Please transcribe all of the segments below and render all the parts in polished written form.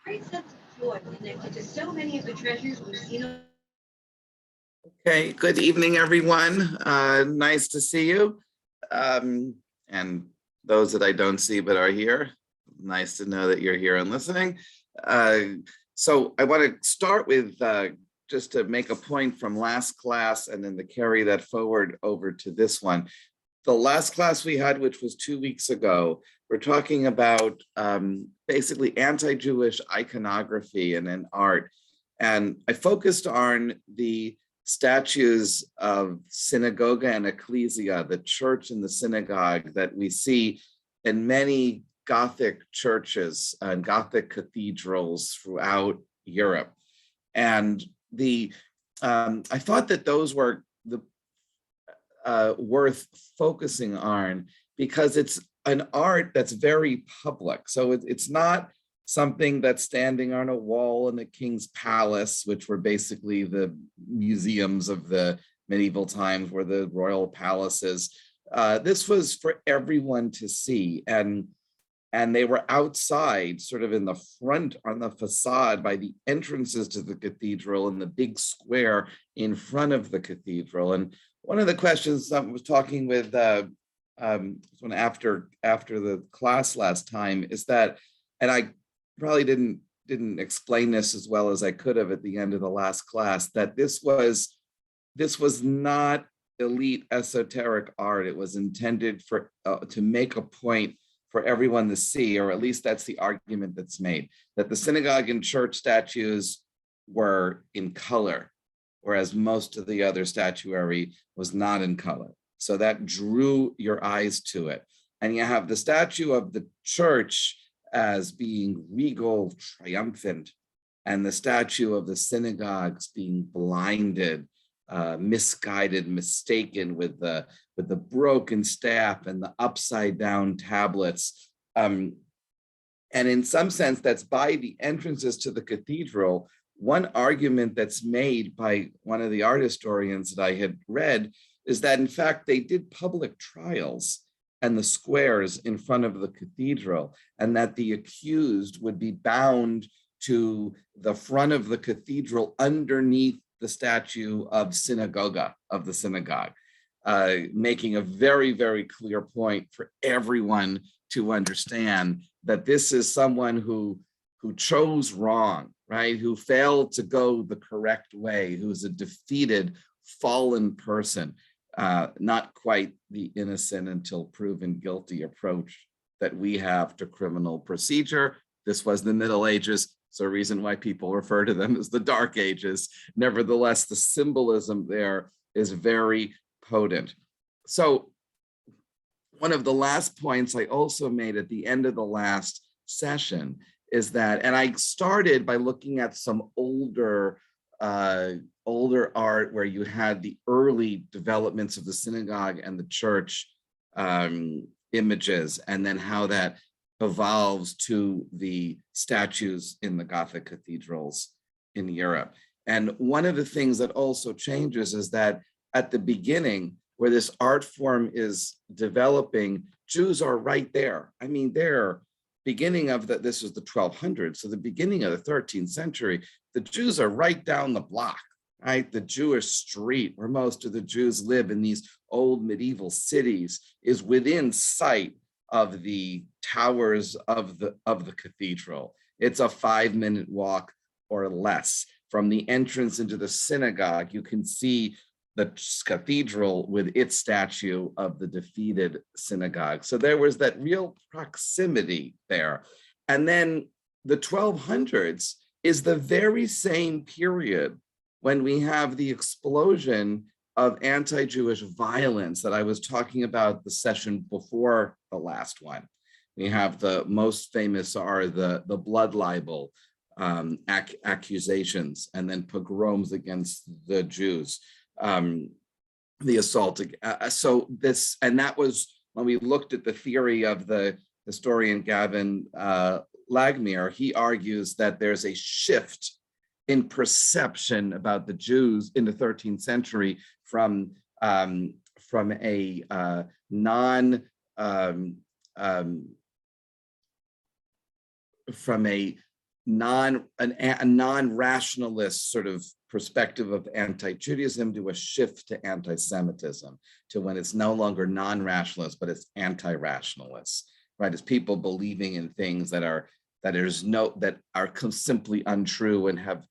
Great sense of joy connected to so many of the treasures we've seen. Okay, good evening, everyone. Nice to see you. And those that I don't see but are here, nice to know that you're here and listening. So I want to start with just to make a point from last class and then to carry that forward over to this one. The last class we had, which was 2 weeks ago, we're talking about basically anti-Jewish iconography and in art. And I focused on the statues of synagogue and ecclesia, the church and the synagogue that we see in many Gothic churches and Gothic cathedrals throughout Europe. And I thought that those were worth focusing on because it's an art that's very public. So it's not something that's standing on a wall in the king's palace, which were basically the museums of the medieval times where the royal palaces. This was for everyone to see. And they were outside, sort of in the front on the facade by the entrances to the cathedral in the big square in front of the cathedral. And one of the questions I was talking with after the class last time is that, and I probably didn't explain this as well as I could have at the end of the last class, that this was not elite esoteric art. It was intended for to make a point for everyone to see, or at least that's the argument that's made, that the synagogue and church statues were in color, whereas most of the other statuary was not in color. So that drew your eyes to it. And you have the statue of the church as being regal, triumphant, and the statue of the synagogues being blinded, misguided, mistaken with the broken staff and the upside down tablets. And in some sense, that's by the entrances to the cathedral. One argument that's made by one of the art historians that I had read is that in fact, they did public trials and the squares in front of the cathedral, and that the accused would be bound to the front of the cathedral underneath the statue of the synagogue, making a very, very clear point for everyone to understand that this is someone who chose wrong, right? Who failed to go the correct way, who's a defeated, fallen person, not quite the innocent until proven guilty approach that we have to criminal procedure. This was the Middle Ages. So a reason why people refer to them as the Dark Ages. Nevertheless, the symbolism there is very potent. So one of the last points I also made at the end of the last session is that, and I started by looking at some older art where you had the early developments of the synagogue and the church images, and then how that evolves to the statues in the Gothic cathedrals in Europe. And one of the things that also changes is that at the beginning, where this art form is developing, Jews are right there. I mean, they're beginning of this was the 1200s, so the beginning of the 13th century, the Jews are right down the block, right? The Jewish street where most of the Jews live in these old medieval cities is within sight of the towers of the cathedral. It's a 5-minute walk or less. From the entrance into the synagogue, you can see the cathedral with its statue of the defeated synagogue. So there was that real proximity there. And then the 1200s is the very same period when we have the explosion of anti-Jewish violence that I was talking about the session before the last one. We have the most famous are the blood libel accusations, and then pogroms against the Jews, the assault. So this, and that was when we looked at the theory of the historian Gavin Lagmere. He argues that there's a shift in perception about the Jews in the 13th century from a a non-rationalist sort of perspective of anti-Judaism to a shift to anti-Semitism, to when it's no longer non-rationalist, but it's anti-rationalist, right? It's people believing in things that are simply untrue and have,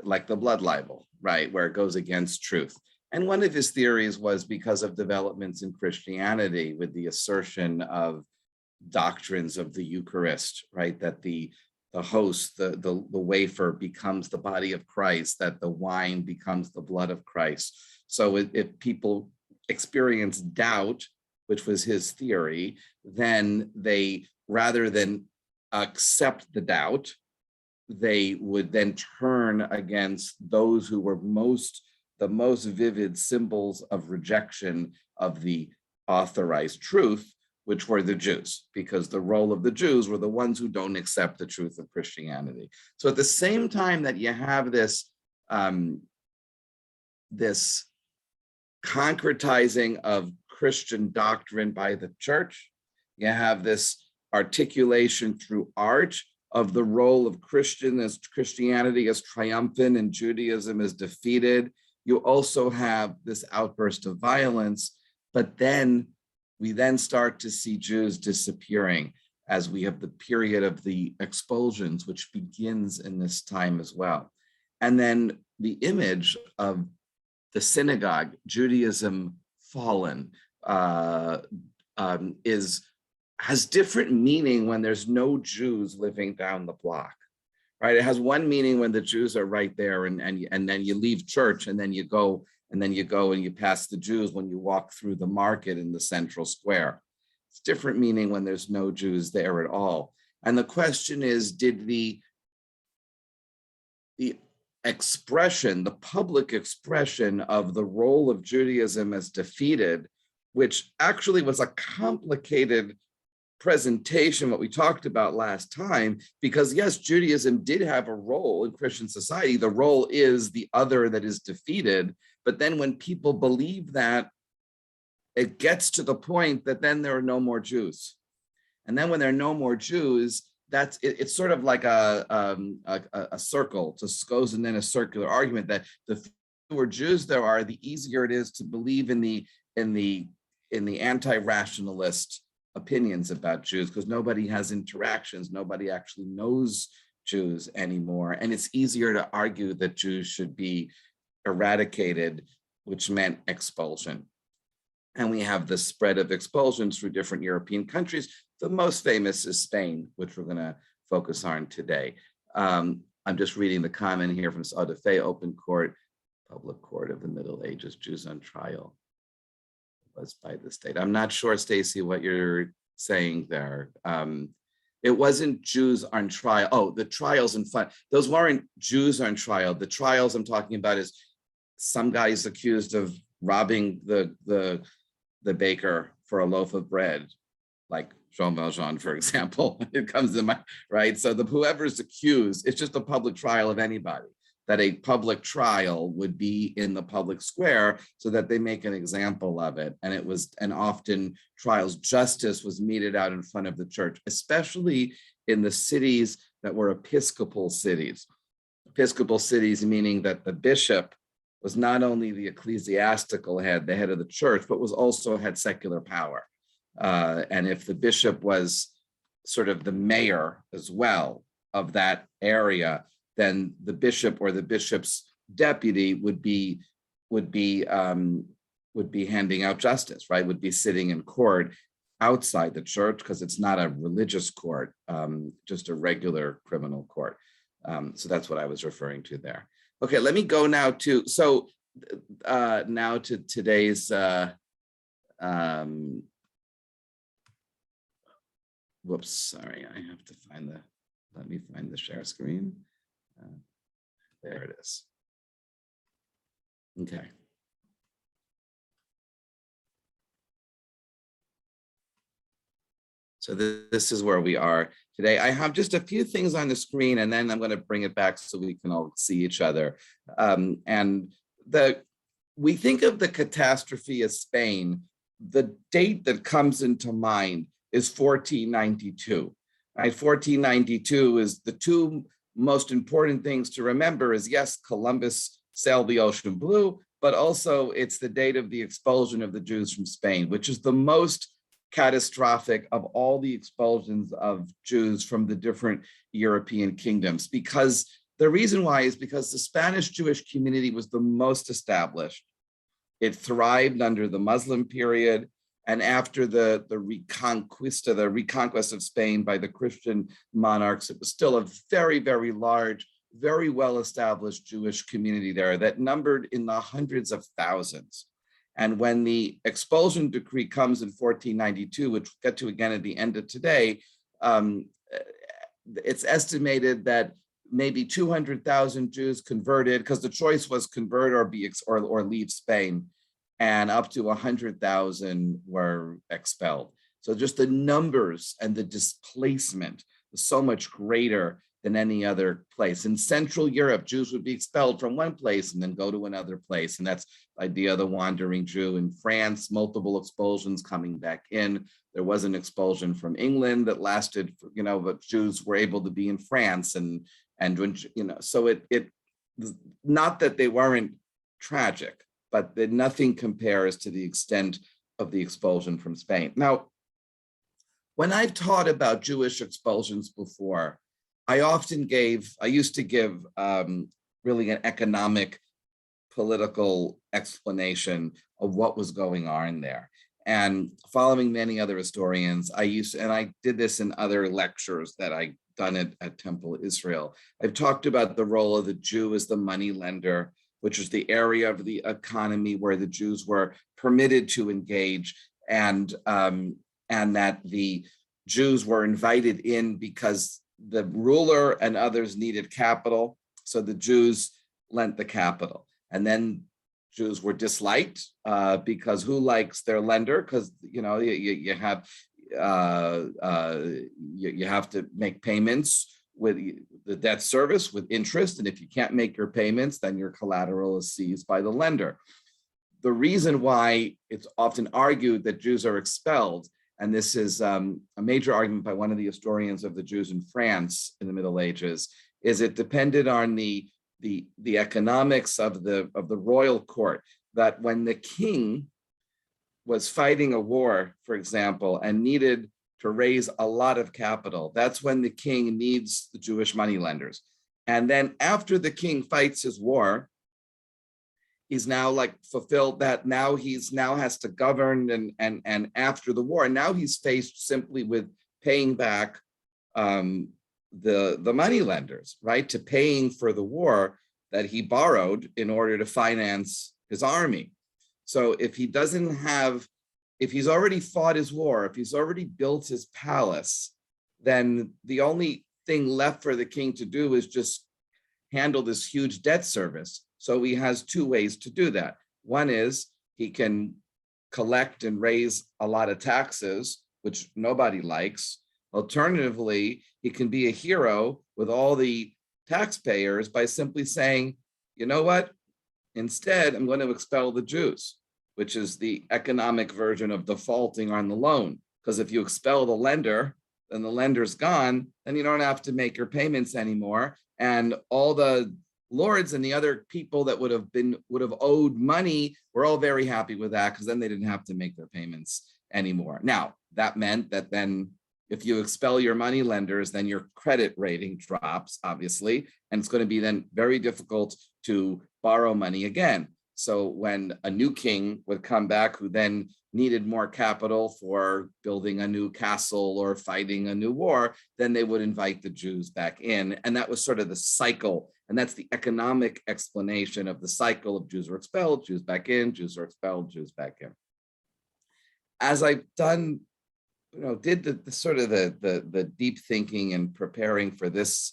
like the blood libel, right, where it goes against truth. And one of his theories was because of developments in Christianity with the assertion of doctrines of the Eucharist, right, that the host, the wafer becomes the body of Christ, that the wine becomes the blood of Christ. So if people experience doubt, which was his theory, then they, rather than accept the doubt, they would then turn against those who were the most vivid symbols of rejection of the authorized truth, which were the Jews, because the role of the Jews were the ones who don't accept the truth of Christianity. So at the same time that you have this, this concretizing of Christian doctrine by the church, you have this articulation through art of the role of Christianity as triumphant and Judaism as defeated. You also have this outburst of violence, but then we then start to see Jews disappearing as we have the period of the expulsions, which begins in this time as well. And then the image of the synagogue, Judaism fallen, has different meaning when there's no Jews living down the block, right? It has one meaning when the Jews are right there, and then you leave church, and then you go and you pass the Jews when you walk through the market in the central square. It's different meaning when there's no Jews there at all. And the question is, did the expression, the public expression of the role of Judaism as defeated, which actually was a complicated presentation, what we talked about last time, because yes, Judaism did have a role in Christian society. The role is the other that is defeated. But then when people believe that, it gets to the point that then there are no more Jews. And then when there are no more Jews, it's sort of like a circle, just goes and then a circular argument that the fewer Jews there are, the easier it is to believe in the anti-rationalist opinions about Jews, because nobody has interactions, nobody actually knows Jews anymore. And it's easier to argue that Jews should be eradicated, which meant expulsion. And we have the spread of expulsions through different European countries. The most famous is Spain, which we're going to focus on today. I'm just reading the comment here from Saudafe, open court, public court of the Middle Ages, Jews on trial was by the state. I'm not sure, Stacy, what you're saying there. It wasn't Jews on trial. Oh, the trials in front. Those weren't Jews on trial. The trials I'm talking about is some guy is accused of robbing the baker for a loaf of bread, like Jean Valjean, for example. It comes to mind, right? So whoever's accused, it's just a public trial of anybody. That a public trial would be in the public square so that they make an example of it. And often trials, justice was meted out in front of the church, especially in the cities that were Episcopal cities. Episcopal cities meaning that the bishop was not only the ecclesiastical head, the head of the church, but also had secular power. And if the bishop was sort of the mayor as well of that area, then the bishop or the bishop's deputy would be handing out justice, right? Would be sitting in court outside the church, because it's not a religious court, just a regular criminal court. So that's what I was referring to there. Okay, let me go now to today's whoops, sorry, I have to let me find the share screen. There it is. Okay. So this is where we are today. I have just a few things on the screen, and then I'm going to bring it back so we can all see each other. We think of the catastrophe as Spain. The date that comes into mind is 1492. Right, 1492 is the two most important things to remember is, yes, Columbus sailed the ocean blue, but also it's the date of the expulsion of the Jews from Spain, which is the most catastrophic of all the expulsions of Jews from the different European kingdoms. Because the reason why is because the Spanish Jewish community was the most established. It thrived under the Muslim period. And after the reconquest of Spain by the Christian monarchs, it was still a very, very large, very well-established Jewish community there that numbered in the hundreds of thousands. And when the expulsion decree comes in 1492, which we'll get to again at the end of today, it's estimated that maybe 200,000 Jews converted, because the choice was convert or leave Spain, and up to 100,000 were expelled. So just the numbers and the displacement was so much greater than any other place. In Central Europe, Jews would be expelled from one place and then go to another place. And that's the idea of the wandering Jew. In France, multiple expulsions coming back in. There was an expulsion from England that lasted, but Jews were able to be in France. And so it not that they weren't tragic, but that nothing compares to the extent of the expulsion from Spain. Now, when I've taught about Jewish expulsions before, I used to give really an economic, political explanation of what was going on there. And following many other historians, I did this in other lectures that I done at Temple Israel. I've talked about the role of the Jew as the money lender, which is the area of the economy where the Jews were permitted to engage, and that the Jews were invited in because the ruler and others needed capital, so the Jews lent the capital. And then Jews were disliked because who likes their lender? Because you have to make payments with the debt service with interest, and if you can't make your payments, then your collateral is seized by the lender. The reason why it's often argued that Jews are expelled, and this is a major argument by one of the historians of the Jews in France in the Middle Ages, is it depended on the economics of the royal court, that when the king was fighting a war, for example, and needed to raise a lot of capital, that's when the king needs the Jewish moneylenders. And then after the king fights his war, he's now fulfilled that. Now has to govern, and after the war, and now he's faced simply with paying back the moneylenders, right? To paying for the war that he borrowed in order to finance his army. So if he's already fought his war, if he's already built his palace, then the only thing left for the king to do is just handle this huge debt service. So he has two ways to do that. One is he can collect and raise a lot of taxes, which nobody likes. Alternatively, he can be a hero with all the taxpayers by simply saying, you know what? Instead, I'm going to expel the Jews, which is the economic version of defaulting on the loan. Because if you expel the lender, then the lender's gone, then you don't have to make your payments anymore. And all the lords and the other people that would have owed money were all very happy with that, because then they didn't have to make their payments anymore. Now, that meant that then if you expel your money lenders, then your credit rating drops, obviously, and it's going to be then very difficult to borrow money again. So when a new king would come back who then needed more capital for building a new castle or fighting a new war, then they would invite the Jews back in. And that was sort of the cycle. And that's the economic explanation of the cycle of Jews are expelled, Jews back in, Jews are expelled, Jews back in. As I've done, did the sort of the deep thinking and preparing for this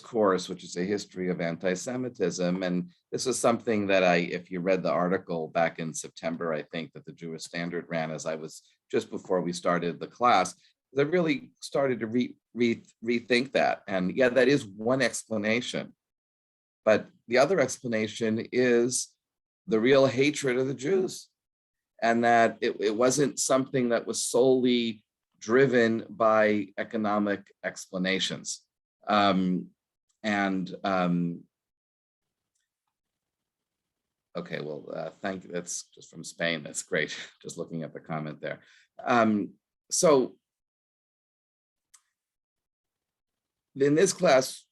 course, which is a history of anti-Semitism. And this is something that if you read the article back in September, I think that the Jewish Standard ran as I was just before we started the class, I really started to rethink that. And yeah, that is one explanation. But the other explanation is the real hatred of the Jews. And that it wasn't something that was solely driven by economic explanations. Okay, well, thank you. That's just from Spain. That's great. Just looking at the comment there. So in this class,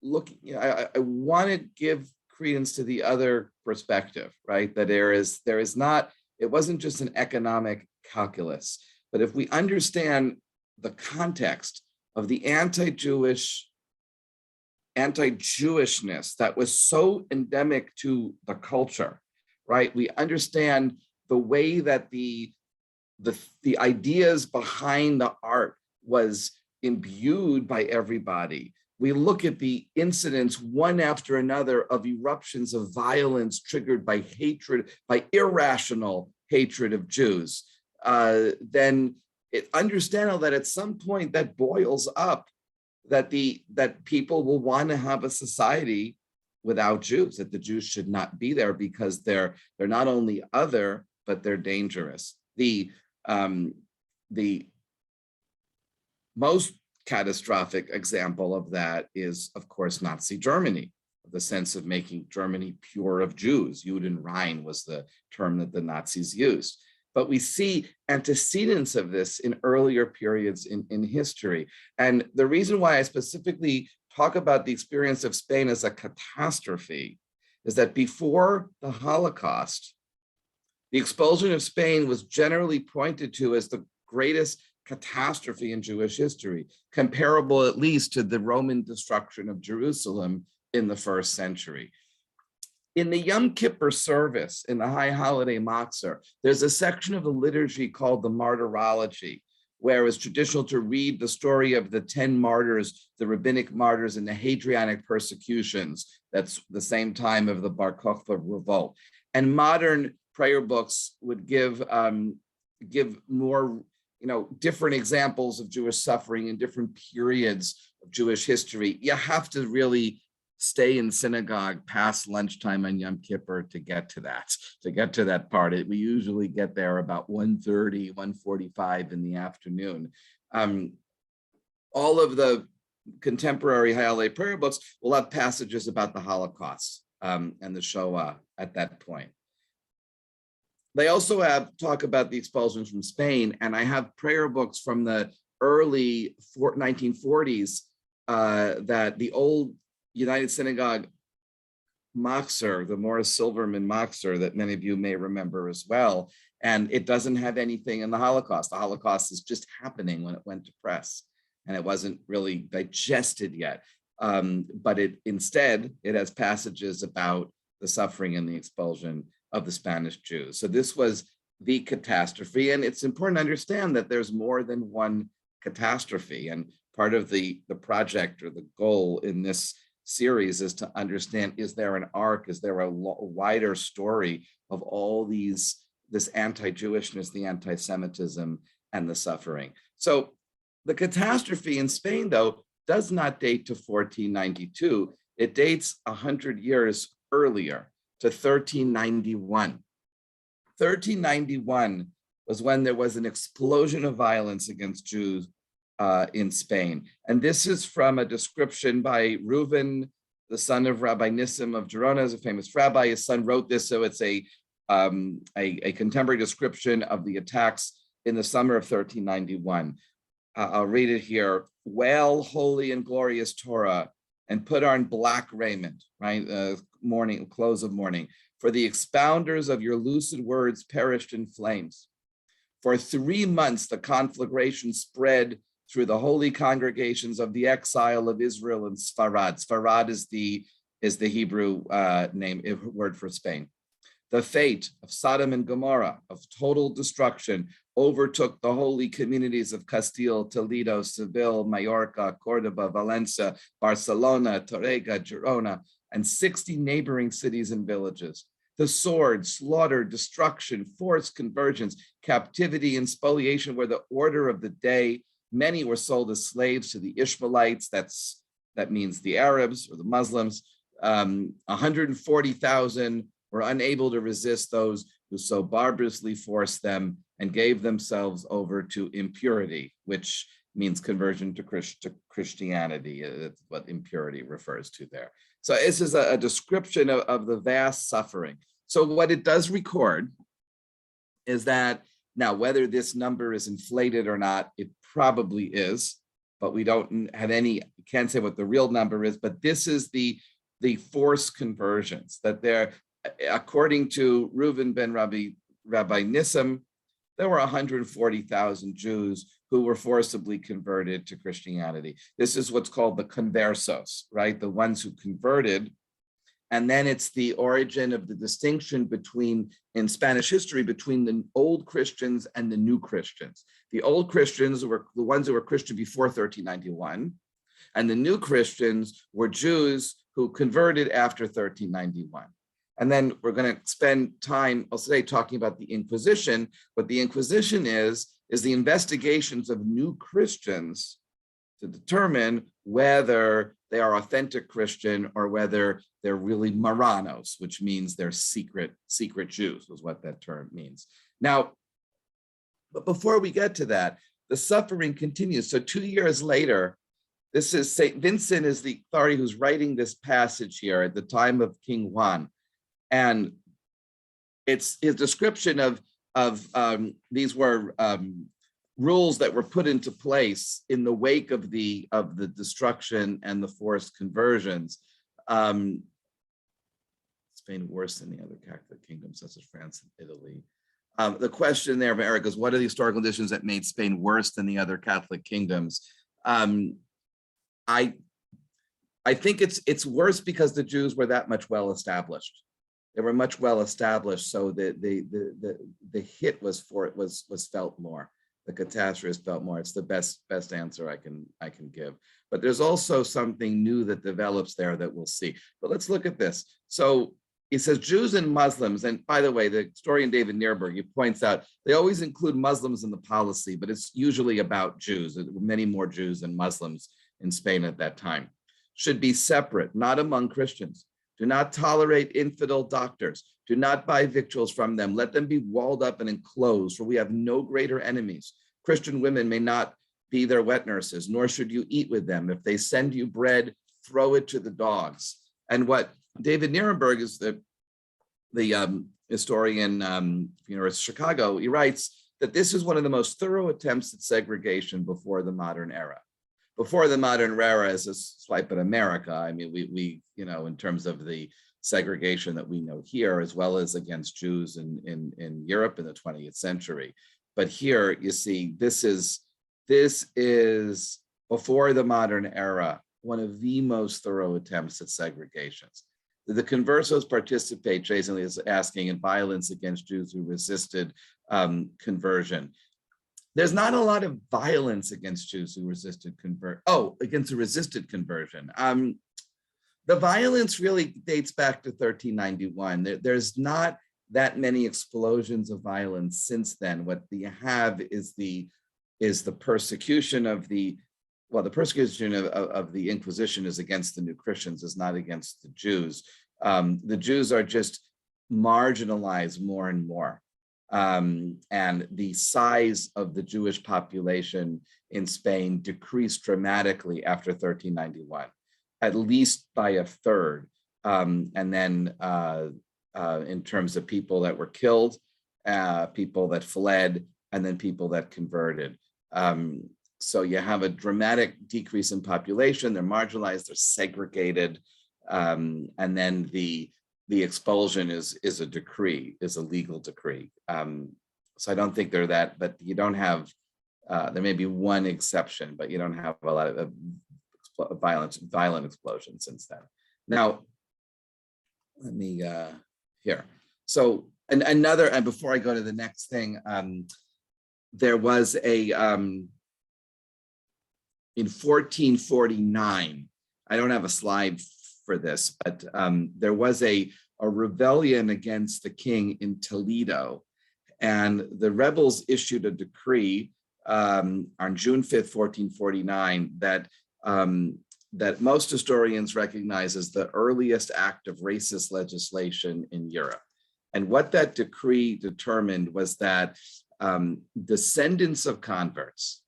I want to give credence to the other perspective, right? That there is not, it wasn't just an economic calculus, but if we understand the context of the anti-Jewishness that was so endemic to the culture, right? We understand the way that the ideas behind the art was imbued by everybody. We look at the incidents one after another of eruptions of violence triggered by hatred, by irrational hatred of Jews. Then it's understandable that at some point that boils up, that people will want to have a society without Jews, that the Jews should not be there because they're not only other, but they're dangerous. The most catastrophic example of that is, of course, Nazi Germany, the sense of making Germany pure of Jews. Judenrein was the term that the Nazis used. But we see antecedents of this in earlier periods in history. And the reason why I specifically talk about the experience of Spain as a catastrophe is that before the Holocaust, the expulsion of Spain was generally pointed to as the greatest catastrophe in Jewish history, comparable at least to the Roman destruction of Jerusalem in the first century. In the Yom Kippur service, in the High Holiday Matzah, there's a section of the liturgy called the Martyrology, where it's traditional to read the story of the 10 martyrs, the rabbinic martyrs in the Hadrianic persecutions. That's the same time of the Bar Kokhba revolt. And modern prayer books would give more, different examples of Jewish suffering in different periods of Jewish history. You have to really stay in synagogue past lunchtime on Yom Kippur to get to that part. We usually get there about 1:30, 1:45 in the afternoon. All of the contemporary High Holiday prayer books will have passages about the Holocaust and the Shoah at that point. They also talk about the expulsions from Spain, and I have prayer books from the early 1940s that the old United Synagogue Machzor, the Morris Silverman Machzor that many of you may remember as well, and it doesn't have anything in the Holocaust. The Holocaust is just happening when it went to press, and it wasn't really digested yet. But instead, it has passages about the suffering and the expulsion of the Spanish Jews. So this was the catastrophe, and it's important to understand that there's more than one catastrophe. And part of the project or the goal in this series is to understand, is there an arc, is there a wider story of all this anti-Jewishness, the anti-Semitism, and the suffering. So the catastrophe in Spain, though, does not date to 1492. It dates 100 years earlier, to 1391. 1391 was when there was an explosion of violence against Jews in Spain. And this is from a description by Reuven, the son of Rabbi Nissim of Gerona, is a famous rabbi. His son wrote this, so it's a contemporary description of the attacks in the summer of 1391. I'll read it here. Wail holy and glorious Torah, and put on black raiment, right? Mourning, clothes of mourning. For the expounders of your lucid words perished in flames. For 3 months, the conflagration spread through the holy congregations of the exile of Israel and Sfarad. Sfarad is the Hebrew word for Spain. The fate of Sodom and Gomorrah, of total destruction, overtook the holy communities of Castile, Toledo, Seville, Mallorca, Cordoba, Valencia, Barcelona, Torrega, Girona, and 60 neighboring cities and villages. The sword, slaughter, destruction, forced conversions, captivity, and spoliation were the order of the day. Many were sold as slaves to the Ishmaelites, that means the Arabs or the Muslims. 140,000 were unable to resist those who so barbarously forced them and gave themselves over to impurity, which means conversion to Christianity. That's what impurity refers to there. So this is a description of the vast suffering. So what it does record is that, now whether this number is inflated or not, it probably is, but we don't have any, can't say what the real number is, but this is the forced conversions, that there, according to Reuven ben Rabbi Nissim, there were 140,000 Jews who were forcibly converted to Christianity. This is what's called the conversos, right? The ones who converted. And then it's the origin of the distinction between, in Spanish history, between the old Christians and the new Christians. The old Christians were the ones who were Christian before 1391, and the new Christians were Jews who converted after 1391. And then we're going to spend time, I'll say, talking about the Inquisition. What the Inquisition is the investigations of new Christians to determine whether they are authentic Christian or whether they're really Marranos, which means they're secret Jews, is what that term means. Now, but before we get to that, the suffering continues. So 2 years later, this is St. Vincent is the authority who's writing this passage here at the time of King Juan. And it's his description of these were rules that were put into place in the wake of the destruction and the forced conversions. Spain worse than the other Catholic kingdoms, such as France and Italy. The question there, Eric, is what are the historical conditions that made Spain worse than the other Catholic kingdoms? I think it's worse because the Jews were that much well established. They were much well established, so the hit was felt more. The catastrophe is felt more. It's the best answer I can give. But there's also something new that develops there that we'll see. But let's look at this. So he says Jews and Muslims, and by the way, the historian David Nierberg, he points out they always include Muslims in the policy, but it's usually about Jews. There were many more Jews than Muslims in Spain at that time. Should be separate, not among Christians. Do not tolerate infidel doctors. Do not buy victuals from them. Let them be walled up and enclosed, for we have no greater enemies. Christian women may not be their wet nurses, nor should you eat with them. If they send you bread, throw it to the dogs. And what David Nierenberg is the historian University of Chicago, he writes that this is one of the most thorough attempts at segregation before the modern era. Before the modern era is a swipe at America. I mean, we in terms of the segregation that we know here, as well as against Jews in Europe in the 20th century. But here you see, this is before the modern era, one of the most thorough attempts at segregations. The conversos participate, Jason is asking, in violence against Jews who resisted conversion. There's not a lot of violence against Jews who resisted against the resisted conversion. The violence really dates back to 1391. There's not that many explosions of violence since then. What you have is the persecution of the persecution of the Inquisition is against the new Christians, is not against the Jews. The Jews are just marginalized more and more. And the size of the Jewish population in Spain decreased dramatically after 1391, at least by a third. And then in terms of people that were killed, people that fled, and then people that converted. So you have a dramatic decrease in population. They're marginalized, they're segregated, and then the expulsion is a decree, is a legal decree. So I don't think they're that, but you don't have, there may be one exception, but you don't have a lot of violent explosions since then. Now, let me, here. So and before I go to the next thing, there was in 1449, I don't have a slide for this, but there was a rebellion against the king in Toledo, and the rebels issued a decree on June 5th, 1449, that most historians recognize as the earliest act of racist legislation in Europe. And what that decree determined was that descendants of converts,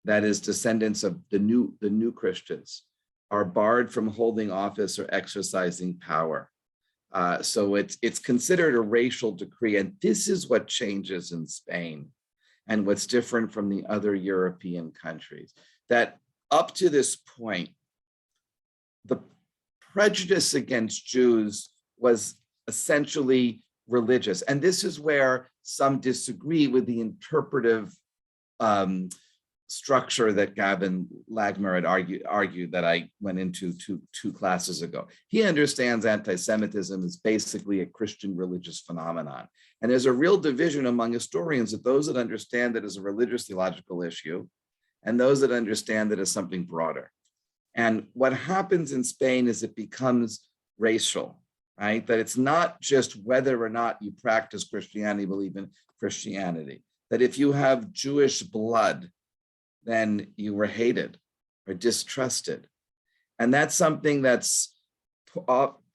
that is, descendants of the new Christians, are barred from holding office or exercising power. So it's considered a racial decree, and this is what changes in Spain and what's different from the other European countries. That up to this point, the prejudice against Jews was essentially religious. And this is where some disagree with the interpretive structure that Gavin Lagmer had argued that I went into two classes ago. He understands anti-Semitism as basically a Christian religious phenomenon. And there's a real division among historians of those that understand it as a religious theological issue and those that understand it as something broader. And what happens in Spain is it becomes racial, right? That it's not just whether or not you practice Christianity, believe in Christianity. That if you have Jewish blood, then you were hated or distrusted. And that's something that's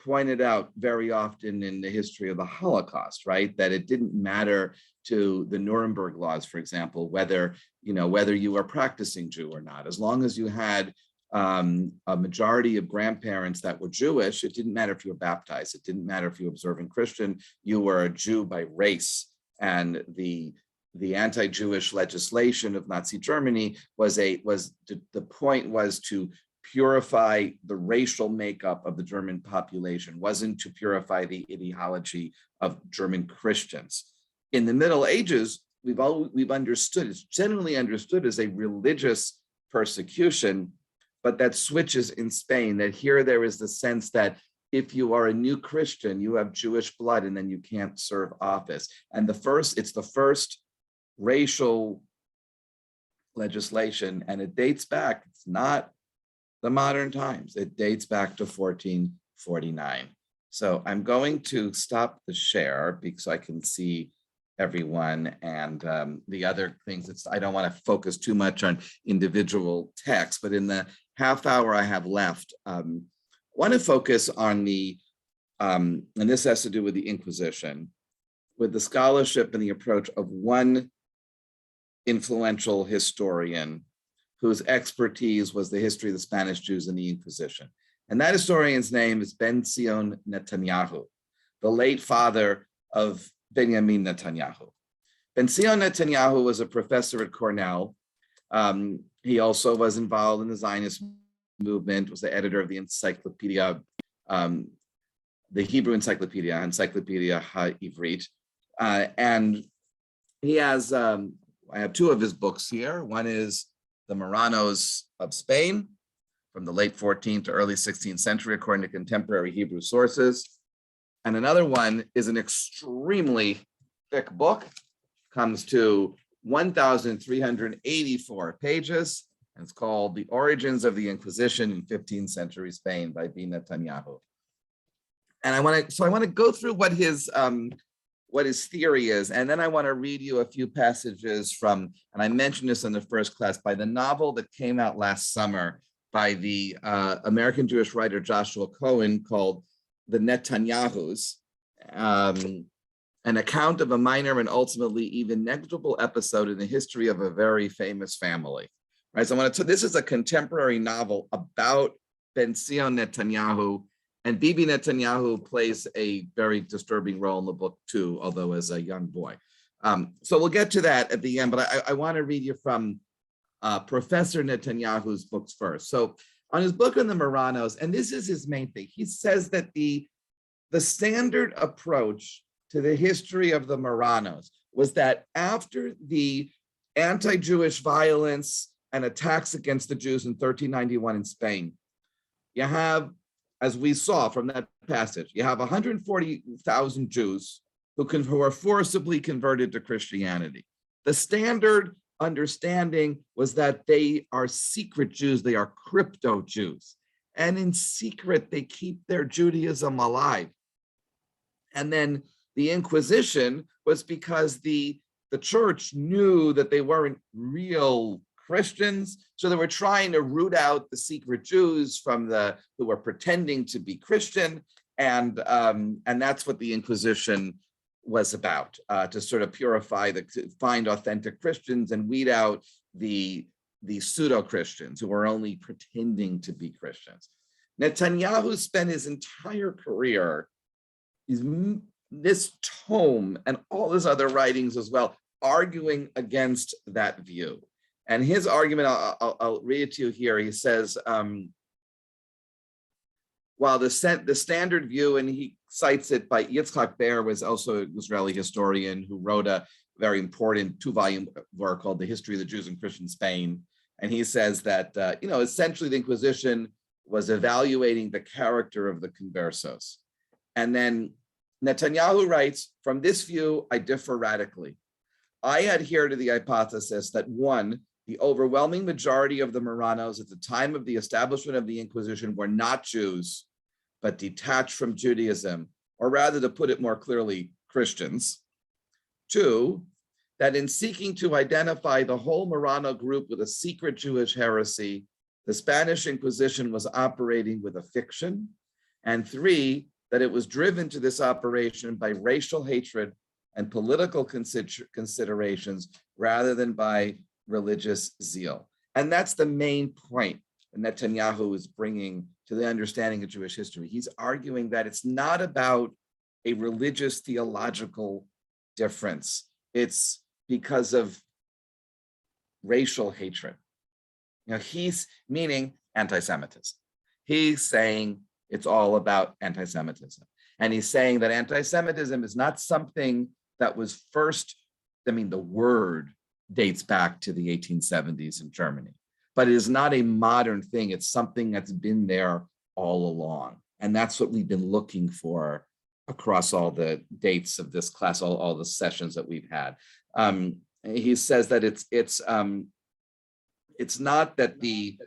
pointed out very often in the history of the Holocaust, right? That it didn't matter to the Nuremberg laws, for example, whether you were practicing Jew or not. As long as you had a majority of grandparents that were Jewish, it didn't matter if you were baptized. It didn't matter if you were observant Christian. You were a Jew by race. And the anti-Jewish legislation of Nazi Germany the point was to purify the racial makeup of the German population, wasn't to purify the ideology of German Christians. In the Middle Ages, we've understood, it's generally understood as a religious persecution, but that switches in Spain, that here there is the sense that if you are a new Christian, you have Jewish blood and then you can't serve office. And it's the first racial legislation, and it dates back, it's not the modern times, it dates back to 1449. So I'm going to stop the share so I can see everyone and the other things. I don't want to focus too much on individual texts, but in the half hour I have left, I want to focus on and this has to do with the Inquisition, with the scholarship and the approach of one influential historian whose expertise was the history of the Spanish Jews and the Inquisition. And that historian's name is Ben-Zion Netanyahu, the late father of Benjamin Netanyahu. Ben-Zion Netanyahu was a professor at Cornell. He also was involved in the Zionist movement, was the editor of the encyclopedia, the Hebrew Encyclopedia HaIvrit. And he has, I have two of his books here. One is The Marranos of Spain, from the late 14th to early 16th century, according to contemporary Hebrew sources. And another one is an extremely thick book, comes to 1,384 pages, and it's called The Origins of the Inquisition in 15th Century Spain by B. Netanyahu. And I want to go through what his theory is, and then I want to read you a few passages from, and I mentioned this in the first class, by the novel that came out last summer by the American Jewish writer Joshua Cohen called The Netanyahus, an account of a minor and ultimately even negligible episode in the history of a very famous family. Right, so this is a contemporary novel about Ben-Zion Netanyahu, and Bibi Netanyahu plays a very disturbing role in the book too, although as a young boy. So we'll get to that at the end, but I want to read you from Professor Netanyahu's books first. So on his book on the Marranos, and this is his main thing, he says that the standard approach to the history of the Marranos was that after the anti-Jewish violence and attacks against the Jews in 1391 in Spain, you have, as we saw from that passage, you have 140,000 Jews who are forcibly converted to Christianity. The standard understanding was that they are secret Jews, they are crypto Jews. And in secret, they keep their Judaism alive. And then the Inquisition was because the church knew that they weren't real Christians, so they were trying to root out the secret Jews from who were pretending to be Christian, And that's what the Inquisition was about, to sort of purify, find authentic Christians and weed out the pseudo-Christians who were only pretending to be Christians. Netanyahu spent his entire career, this tome and all his other writings as well, arguing against that view. And his argument, I'll read it to you here. He says, while the standard view, and he cites it by Yitzhak Beer, was also an Israeli historian who wrote a very important 2-volume work called The History of the Jews in Christian Spain. And he says that, essentially the Inquisition was evaluating the character of the conversos. And then Netanyahu writes, from this view, I differ radically. I adhere to the hypothesis that, one, the overwhelming majority of the Marranos at the time of the establishment of the Inquisition were not Jews, but detached from Judaism, or rather, to put it more clearly, Christians. Two, that in seeking to identify the whole Marrano group with a secret Jewish heresy, the Spanish Inquisition was operating with a fiction. And three, that it was driven to this operation by racial hatred and political considerations rather than by religious zeal. And that's the main point that Netanyahu is bringing to the understanding of Jewish history. He's arguing that it's not about a religious theological difference. It's because of racial hatred. He's meaning anti-Semitism. He's saying it's all about anti-Semitism. And he's saying that anti-Semitism is not something that was first, the word dates back to the 1870s in Germany, but it is not a modern thing. It's something that's been there all along. And that's what we've been looking for across all the dates of this class, all the sessions that we've had. He says that it's not that he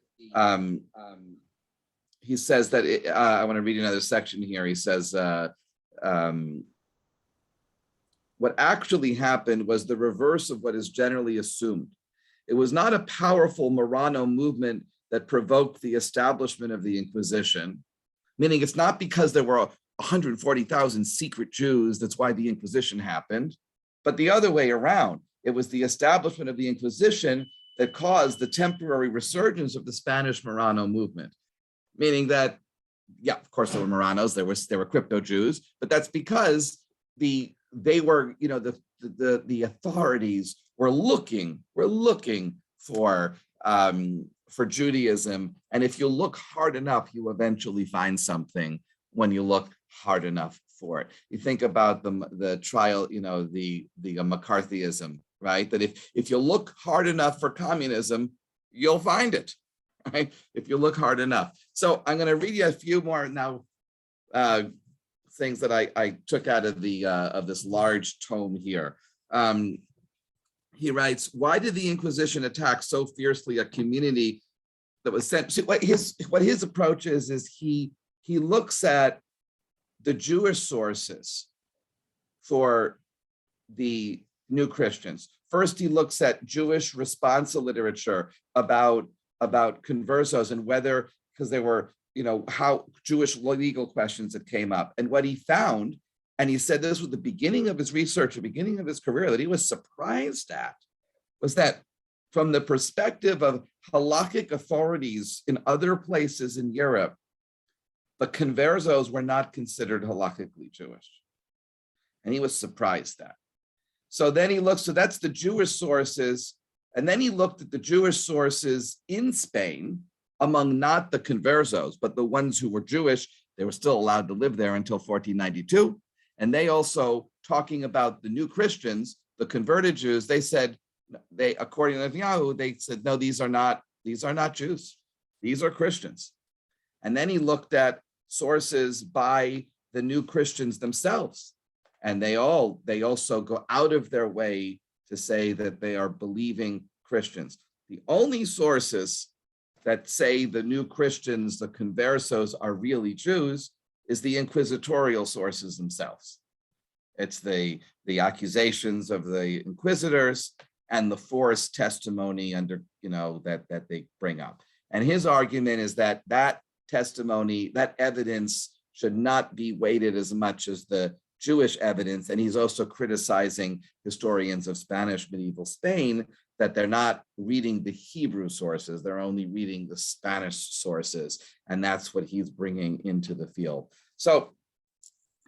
says that, I want to read another section here. He says, what actually happened was the reverse of what is generally assumed. It was not a powerful Marrano movement that provoked the establishment of the Inquisition, meaning it's not because there were 140,000 secret Jews, that's why the Inquisition happened, but the other way around. It was the establishment of the Inquisition that caused the temporary resurgence of the Spanish Marrano movement, meaning that, yeah, of course there were Marranos, there were crypto Jews, but that's because the authorities were looking for Judaism, and if you look hard enough, you eventually find something when you look hard enough for it. You think about the trial, the McCarthyism, right? That if you look hard enough for communism, you'll find it, right? If you look hard enough. So I'm going to read you a few more now. Things that I took out of this large tome here. He writes, why did the Inquisition attack so fiercely a community that was sent? So what his approach is he looks at the Jewish sources for the new Christians. First, he looks at Jewish responsa literature about conversos and whether, because there were how Jewish legal questions that came up. And what he found, and he said this was the beginning of his research, the beginning of his career, that he was surprised at, was that from the perspective of halakhic authorities in other places in Europe, the conversos were not considered halakhically Jewish. And he was surprised at. So then he looked, so that's the Jewish sources. And then he looked at the Jewish sources in Spain, among not the conversos, but the ones who were Jewish. They were still allowed to live there until 1492. And they also, talking about the new Christians, the converted Jews, they said, according to Netanyahu, they said, no, these are not Jews. These are Christians. And then he looked at sources by the new Christians themselves. And they also go out of their way to say that they are believing Christians. The only sources that say the new Christians, the conversos, are really Jews is the inquisitorial sources themselves. It's the accusations of the inquisitors and the forced testimony under, that they bring up. And his argument is that testimony, that evidence should not be weighted as much as the Jewish evidence. And he's also criticizing historians of Spanish medieval Spain that they're not reading the Hebrew sources, they're only reading the Spanish sources. And that's what he's bringing into the field. So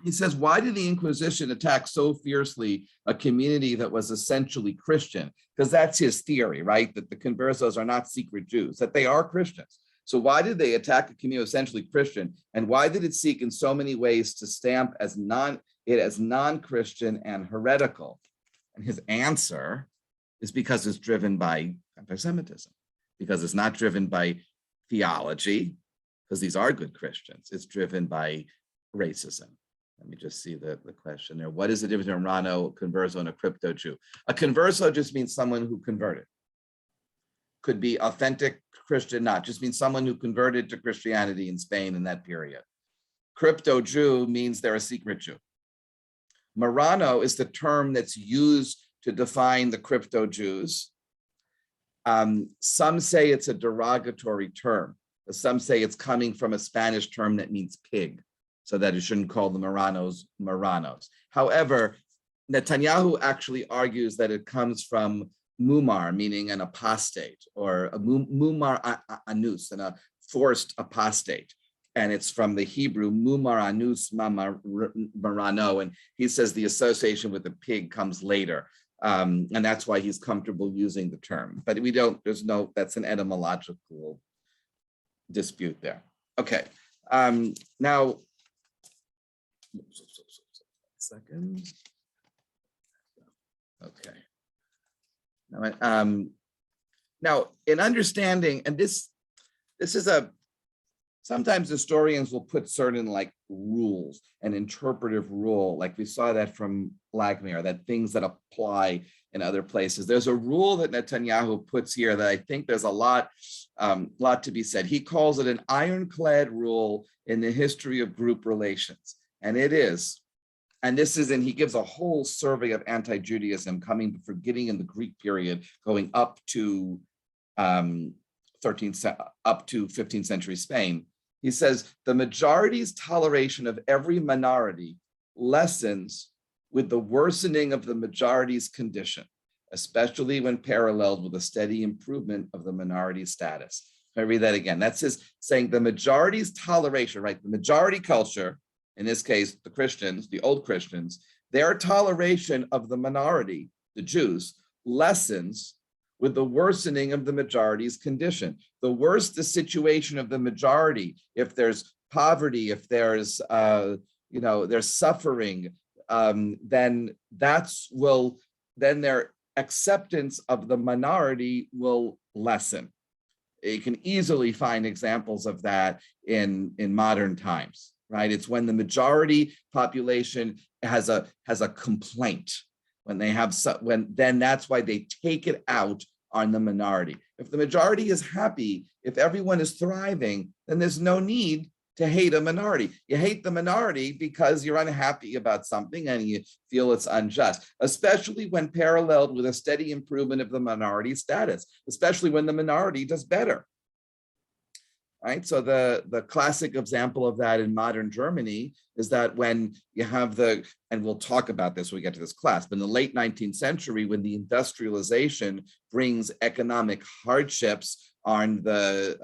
he says, why did the Inquisition attack so fiercely a community that was essentially Christian? Because that's his theory, right? That the conversos are not secret Jews, that they are Christians. So why did they attack a community essentially Christian? And why did it seek in so many ways to stamp as non-Christian and heretical? And his answer is because it's driven by anti-Semitism, because it's not driven by theology, because these are good Christians. It's driven by racism. Let me just see the question there. What is the difference between a Rano, converso, and a crypto Jew? A converso just means someone who converted. Could be authentic Christian, not just means someone who converted to Christianity in Spain in that period. Crypto Jew means they're a secret Jew. Marrano is the term that's used to define the crypto Jews. Some say it's a derogatory term. Some say it's coming from a Spanish term that means pig, so that it shouldn't call the Marranos Marranos. However, Netanyahu actually argues that it comes from mumar, meaning an apostate, or a mumar anus, and a forced apostate. And it's from the Hebrew mumar anus marano. And he says the association with the pig comes later. And that's why he's comfortable using the term. But we don't, that's an etymological dispute there. Okay. Now, second. Okay. Now, in understanding, and this is sometimes historians will put certain like rules, an interpretive rule, like we saw that from Lagmir, that things that apply in other places. There's a rule that Netanyahu puts here that I think there's a lot to be said. He calls it an ironclad rule in the history of group relations. And it is, and this is, and he gives a whole survey of anti-Judaism coming, beginning in the Greek period, going up to 15th century Spain. He says, the majority's toleration of every minority lessens with the worsening of the majority's condition, especially when paralleled with a steady improvement of the minority's status. I read that again. That's his saying the majority's toleration, right? The majority culture, in this case, the Christians, the old Christians, their toleration of the minority, the Jews, lessens with the worsening of the majority's condition. The worse the situation of the majority, if there's poverty, if there's there's suffering, then then their acceptance of the minority will lessen. You can easily find examples of that in modern times, right? It's when the majority population has a complaint. When they have, then that's why they take it out on the minority. If the majority is happy, if everyone is thriving, then there's no need to hate a minority. You hate the minority because you're unhappy about something and you feel it's unjust, especially when paralleled with a steady improvement of the minority status, especially when the minority does better. Right, so the classic example of that in modern Germany is that when you have and we'll talk about this when we get to this class, but in the late 19th century, when the industrialization brings economic hardships on the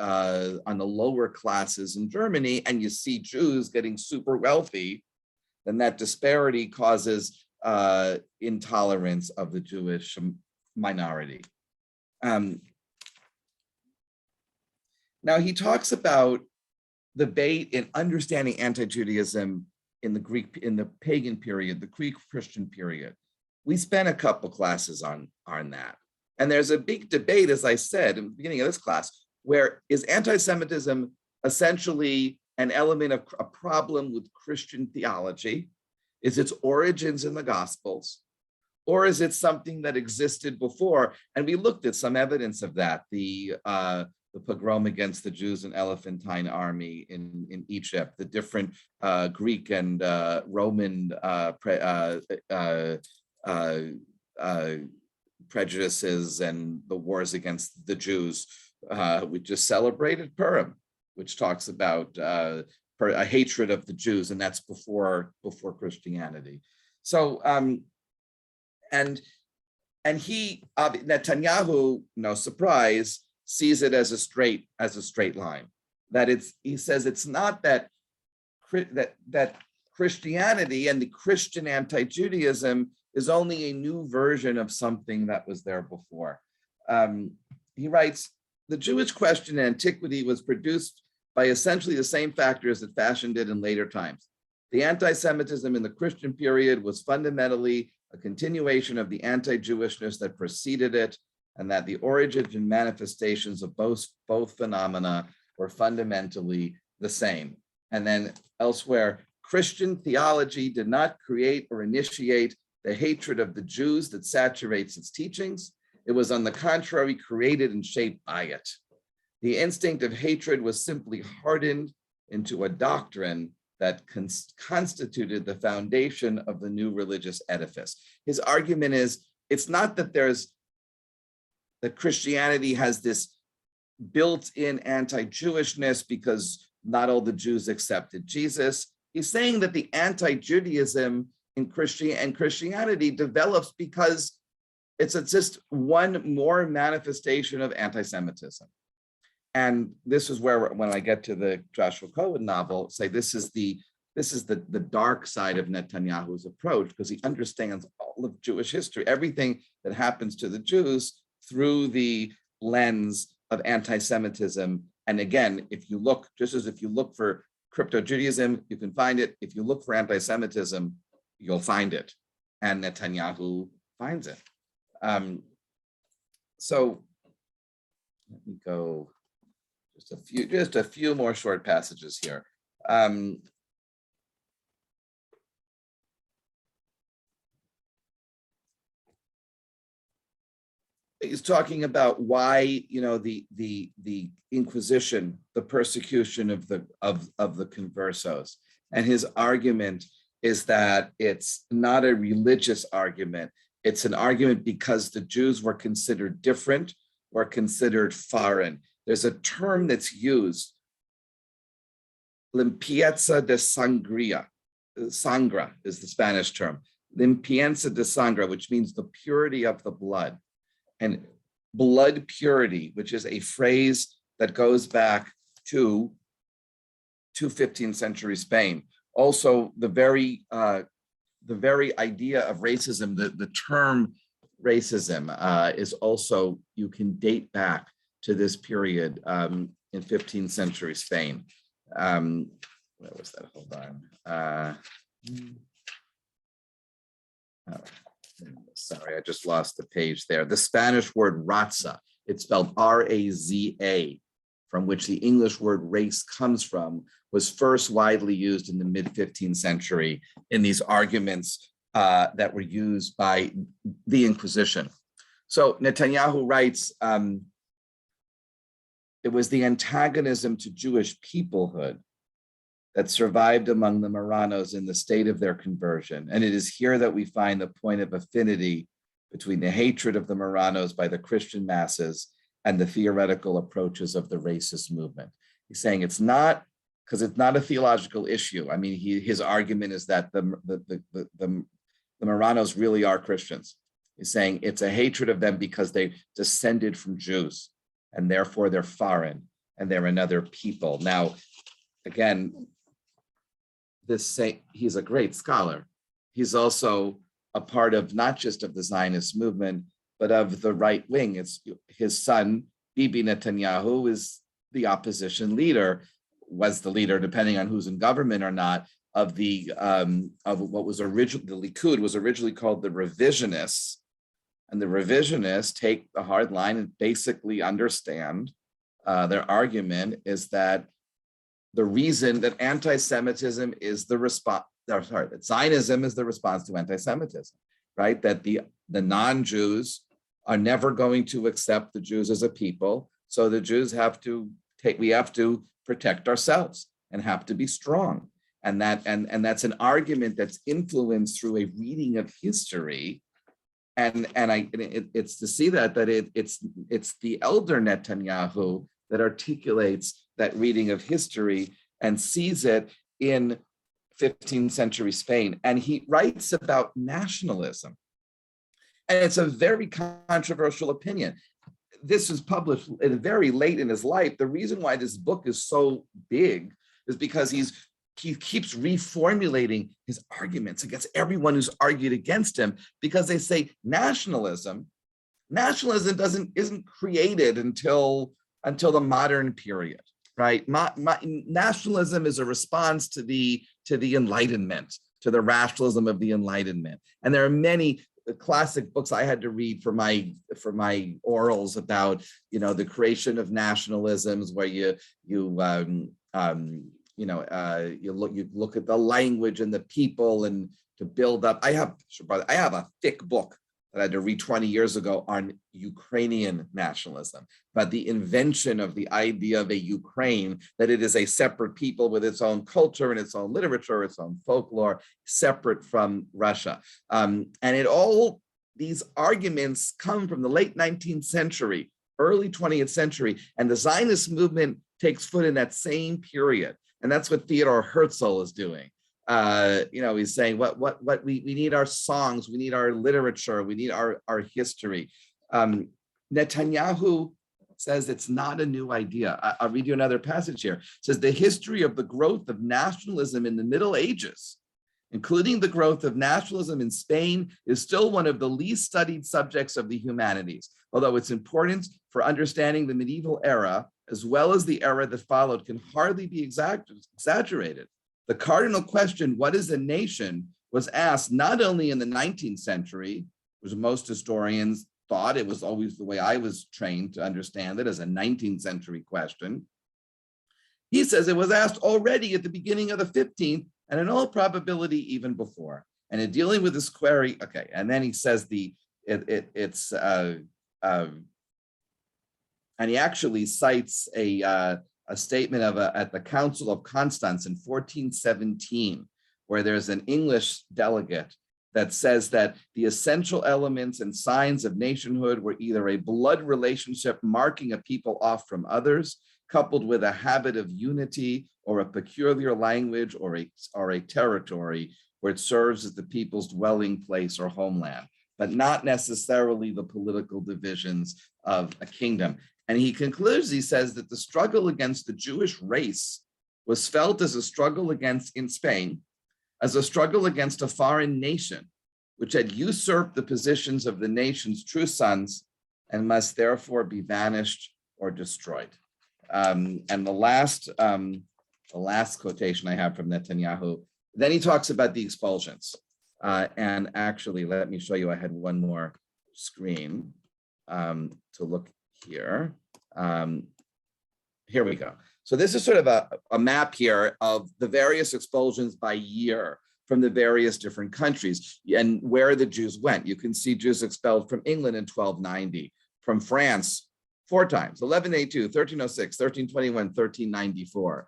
lower classes in Germany, and you see Jews getting super wealthy, then that disparity causes intolerance of the Jewish minority. Now, he talks about the debate in understanding anti-Judaism in the pagan period, the Greek-Christian period. We spent a couple classes on that. And there's a big debate, as I said in the beginning of this class, where is anti-Semitism essentially an element of a problem with Christian theology? Is its origins in the Gospels? Or is it something that existed before? And we looked at some evidence of that, the pogrom against the Jews and Elephantine army in Egypt, the different Greek and Roman prejudices and the wars against the Jews. We just celebrated Purim, which talks about a hatred of the Jews, and that's before Christianity. So and he Netanyahu, no surprise, sees it as a straight line. That he says it's not that Christianity and the Christian anti-Judaism is only a new version of something that was there before. He writes, the Jewish question in antiquity was produced by essentially the same factors that fashioned it in later times. The anti-Semitism in the Christian period was fundamentally a continuation of the anti-Jewishness that preceded it, and that the origins and manifestations of both phenomena were fundamentally the same. And then elsewhere, Christian theology did not create or initiate the hatred of the Jews that saturates its teachings. It was, on the contrary, created and shaped by it. The instinct of hatred was simply hardened into a doctrine that constituted the foundation of the new religious edifice. His argument is, it's not that that Christianity has this built-in anti-Jewishness because not all the Jews accepted Jesus. He's saying that the anti-Judaism in Christianity develops because it's just one more manifestation of anti-Semitism. And this is where, when I get to the Joshua Cohen novel, say this is the dark side of Netanyahu's approach, because he understands all of Jewish history, everything that happens to the Jews through the lens of anti-Semitism. And again, if you look, just as if you look for crypto-Judaism, you can find it. If you look for anti-Semitism, you'll find it. And Netanyahu finds it. So let me go just a few more short passages here. He's talking about why, the Inquisition, the persecution of the conversos, and his argument is that it's not a religious argument. It's an argument because the Jews were considered different or considered foreign. There's a term that's used, limpieza de sangría. Sangra is the Spanish term. Limpieza de sangre, which means the purity of the blood. And blood purity, which is a phrase that goes back to 15th century Spain. Also, the very idea of racism, the term racism is also, you can date back to this period in 15th century Spain. Where was that? Hold on. Sorry, I just lost the page there. The Spanish word raza, it's spelled R-A-Z-A, from which the English word race comes from, was first widely used in the mid-15th century in these arguments that were used by the Inquisition. So Netanyahu writes, it was the antagonism to Jewish peoplehood that survived among the Marranos in the state of their conversion. And it is here that we find the point of affinity between the hatred of the Marranos by the Christian masses and the theoretical approaches of the racist movement. He's saying it's not, because it's not a theological issue. I mean, his argument is that the Marranos really are Christians. He's saying it's a hatred of them because they descended from Jews, and therefore they're foreign and they're another people. Now, again, he's a great scholar. He's also a part of not just of the Zionist movement, but of the right wing. It's his son, Bibi Netanyahu, is the opposition leader, was the leader, depending on who's in government or not, of what was originally, the Likud was originally called the Revisionists. And the Revisionists take the hard line and basically understand their argument is that the reason that anti-Semitism is the response, that Zionism is the response to anti-Semitism, right? That the non-Jews are never going to accept the Jews as a people. So the Jews we have to protect ourselves and have to be strong. And that's an argument that's influenced through a reading of history. And it's to see that it's the elder Netanyahu that articulates that reading of history and sees it in 15th century Spain. And he writes about nationalism. And it's a very controversial opinion. This was published very late in his life. The reason why this book is so big is because he keeps reformulating his arguments against everyone who's argued against him, because they say nationalism isn't created until the modern period, right? Nationalism is a response to the Enlightenment, to the rationalism of the Enlightenment. And there are many classic books I had to read for my orals about, the creation of nationalisms, where you look at the language and the people and to build up. I have a thick book that I had to read 20 years ago on Ukrainian nationalism, but the invention of the idea of a Ukraine, that it is a separate people with its own culture and its own literature, its own folklore, separate from Russia. These arguments come from the late 19th century, early 20th century, and the Zionist movement takes foot in that same period. And that's what Theodor Herzl is doing. He's saying what we need our songs, we need our literature, we need our history. Netanyahu says it's not a new idea. I'll read you another passage here. It says the history of the growth of nationalism in the Middle Ages, including the growth of nationalism in Spain, is still one of the least studied subjects of the humanities, although its importance for understanding the medieval era, as well as the era that followed, can hardly be exaggerated. The cardinal question, what is a nation, was asked not only in the 19th century, which most historians thought it was always the way I was trained to understand it, as a 19th century question. He says it was asked already at the beginning of the 15th, and in all probability even before. And in dealing with this query, okay, and then he says and he actually cites a statement at the Council of Constance in 1417, where there's an English delegate that says that the essential elements and signs of nationhood were either a blood relationship marking a people off from others, coupled with a habit of unity or a peculiar language or a territory where it serves as the people's dwelling place or homeland, but not necessarily the political divisions of a kingdom. And he concludes, he says that the struggle against the Jewish race was felt as a struggle in Spain, as a struggle against a foreign nation, which had usurped the positions of the nation's true sons and must therefore be banished or destroyed. And the last quotation I have from Netanyahu, then he talks about the expulsions. And actually, let me show you, I had one more screen to look here. Here we go. So this is sort of a map here of the various expulsions by year from the various different countries and where the Jews went. You can see Jews expelled from England in 1290, from France 4 times, 1182, 1306, 1321, 1394.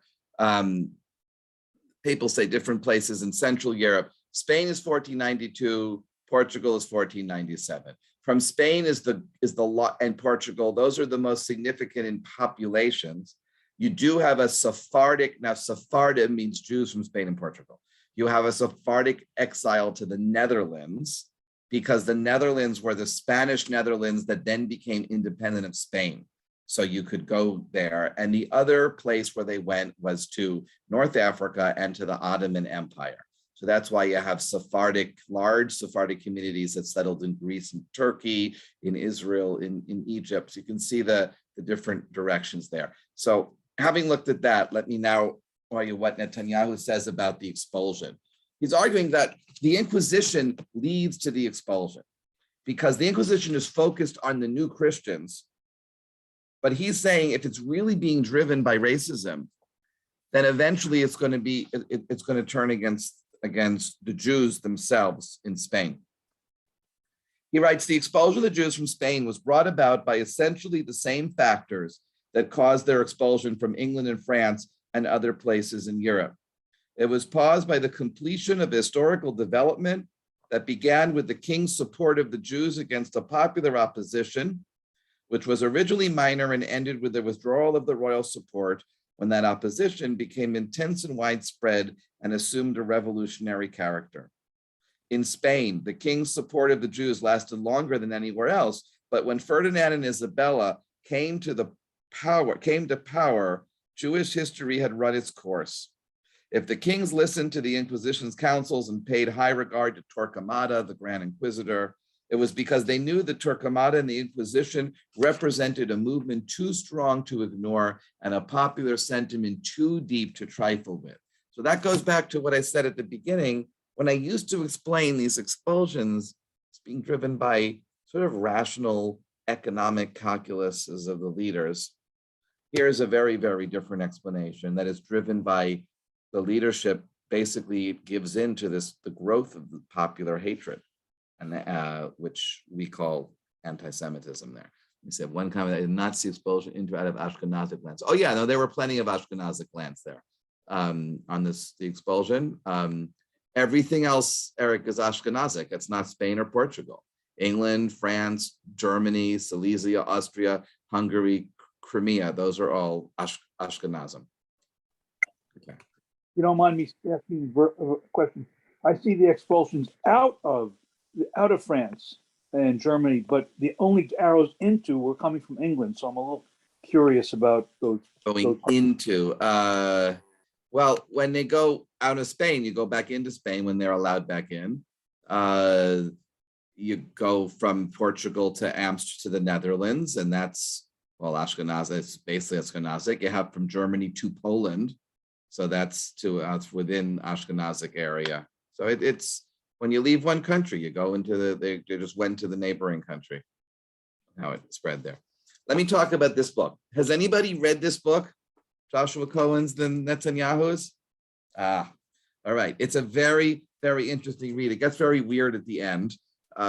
People say different places in Central Europe. Spain is 1492, Portugal is 1497. From Spain is the lot, and Portugal, those are the most significant in populations. You do have a Sephardic, now Sephardim means Jews from Spain and Portugal. You have a Sephardic exile to the Netherlands, because the Netherlands were the Spanish Netherlands that then became independent of Spain. So you could go there. And the other place where they went was to North Africa and to the Ottoman Empire. So that's why you have large Sephardic communities that settled in Greece and Turkey, in Israel, in Egypt. So you can see the different directions there. So having looked at that, let me now tell you what Netanyahu says about the expulsion. He's arguing that the Inquisition leads to the expulsion because the Inquisition is focused on the new Christians. But he's saying if it's really being driven by racism, then eventually it's going to turn against the Jews themselves in Spain. He writes, the expulsion of the Jews from Spain was brought about by essentially the same factors that caused their expulsion from England and France and other places in Europe. It was caused by the completion of historical development that began with the king's support of the Jews against a popular opposition, which was originally minor and ended with the withdrawal of the royal support, when that opposition became intense and widespread and assumed a revolutionary character. In Spain, the king's support of the Jews lasted longer than anywhere else, but when Ferdinand and Isabella came to power, Jewish history had run its course. If the kings listened to the Inquisition's counsels and paid high regard to Torquemada, the Grand Inquisitor, it was because they knew that Torquemada and the Inquisition represented a movement too strong to ignore and a popular sentiment too deep to trifle with. So that goes back to what I said at the beginning, when I used to explain these expulsions as being driven by sort of rational economic calculuses of the leaders. Here's a very, very different explanation that is driven by the leadership basically gives in to the growth of the popular hatred, and which we call anti-Semitism there. You said one comment, I did not see expulsion into out of Ashkenazic lands. Oh yeah, no, there were plenty of Ashkenazic lands there on the expulsion. Everything else, Eric, is Ashkenazic. It's not Spain or Portugal. England, France, Germany, Silesia, Austria, Hungary, Crimea, those are all Ashkenazim. Okay. You don't mind me asking a question? I see the expulsions out of France and Germany, but the only arrows into were coming from England. So I'm a little curious about those. Going into, well, when they go out of Spain, you go back into Spain when they're allowed back in. You go from Portugal to the Netherlands, and that's, well, Ashkenazic, it's basically Ashkenazic. You have from Germany to Poland. So that's within Ashkenazic area. So it's when you leave one country, you go into they just went to the neighboring country. How it spread there. Let me talk about this book. Has anybody read this book? Joshua Cohen's The Netanyahus? All right. It's a very, very interesting read. It gets very weird at the end.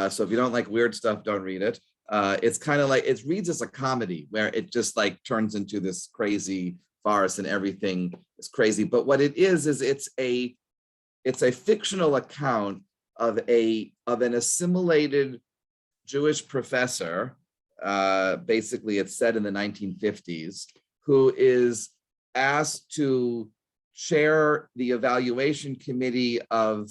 So if you don't like weird stuff, don't read it. It's kind of like, it reads as a comedy where it just like turns into this crazy farce and everything is crazy. But what it is it's a fictional account of an assimilated Jewish professor. Basically, it's set in the 1950s, who is asked to chair the evaluation committee of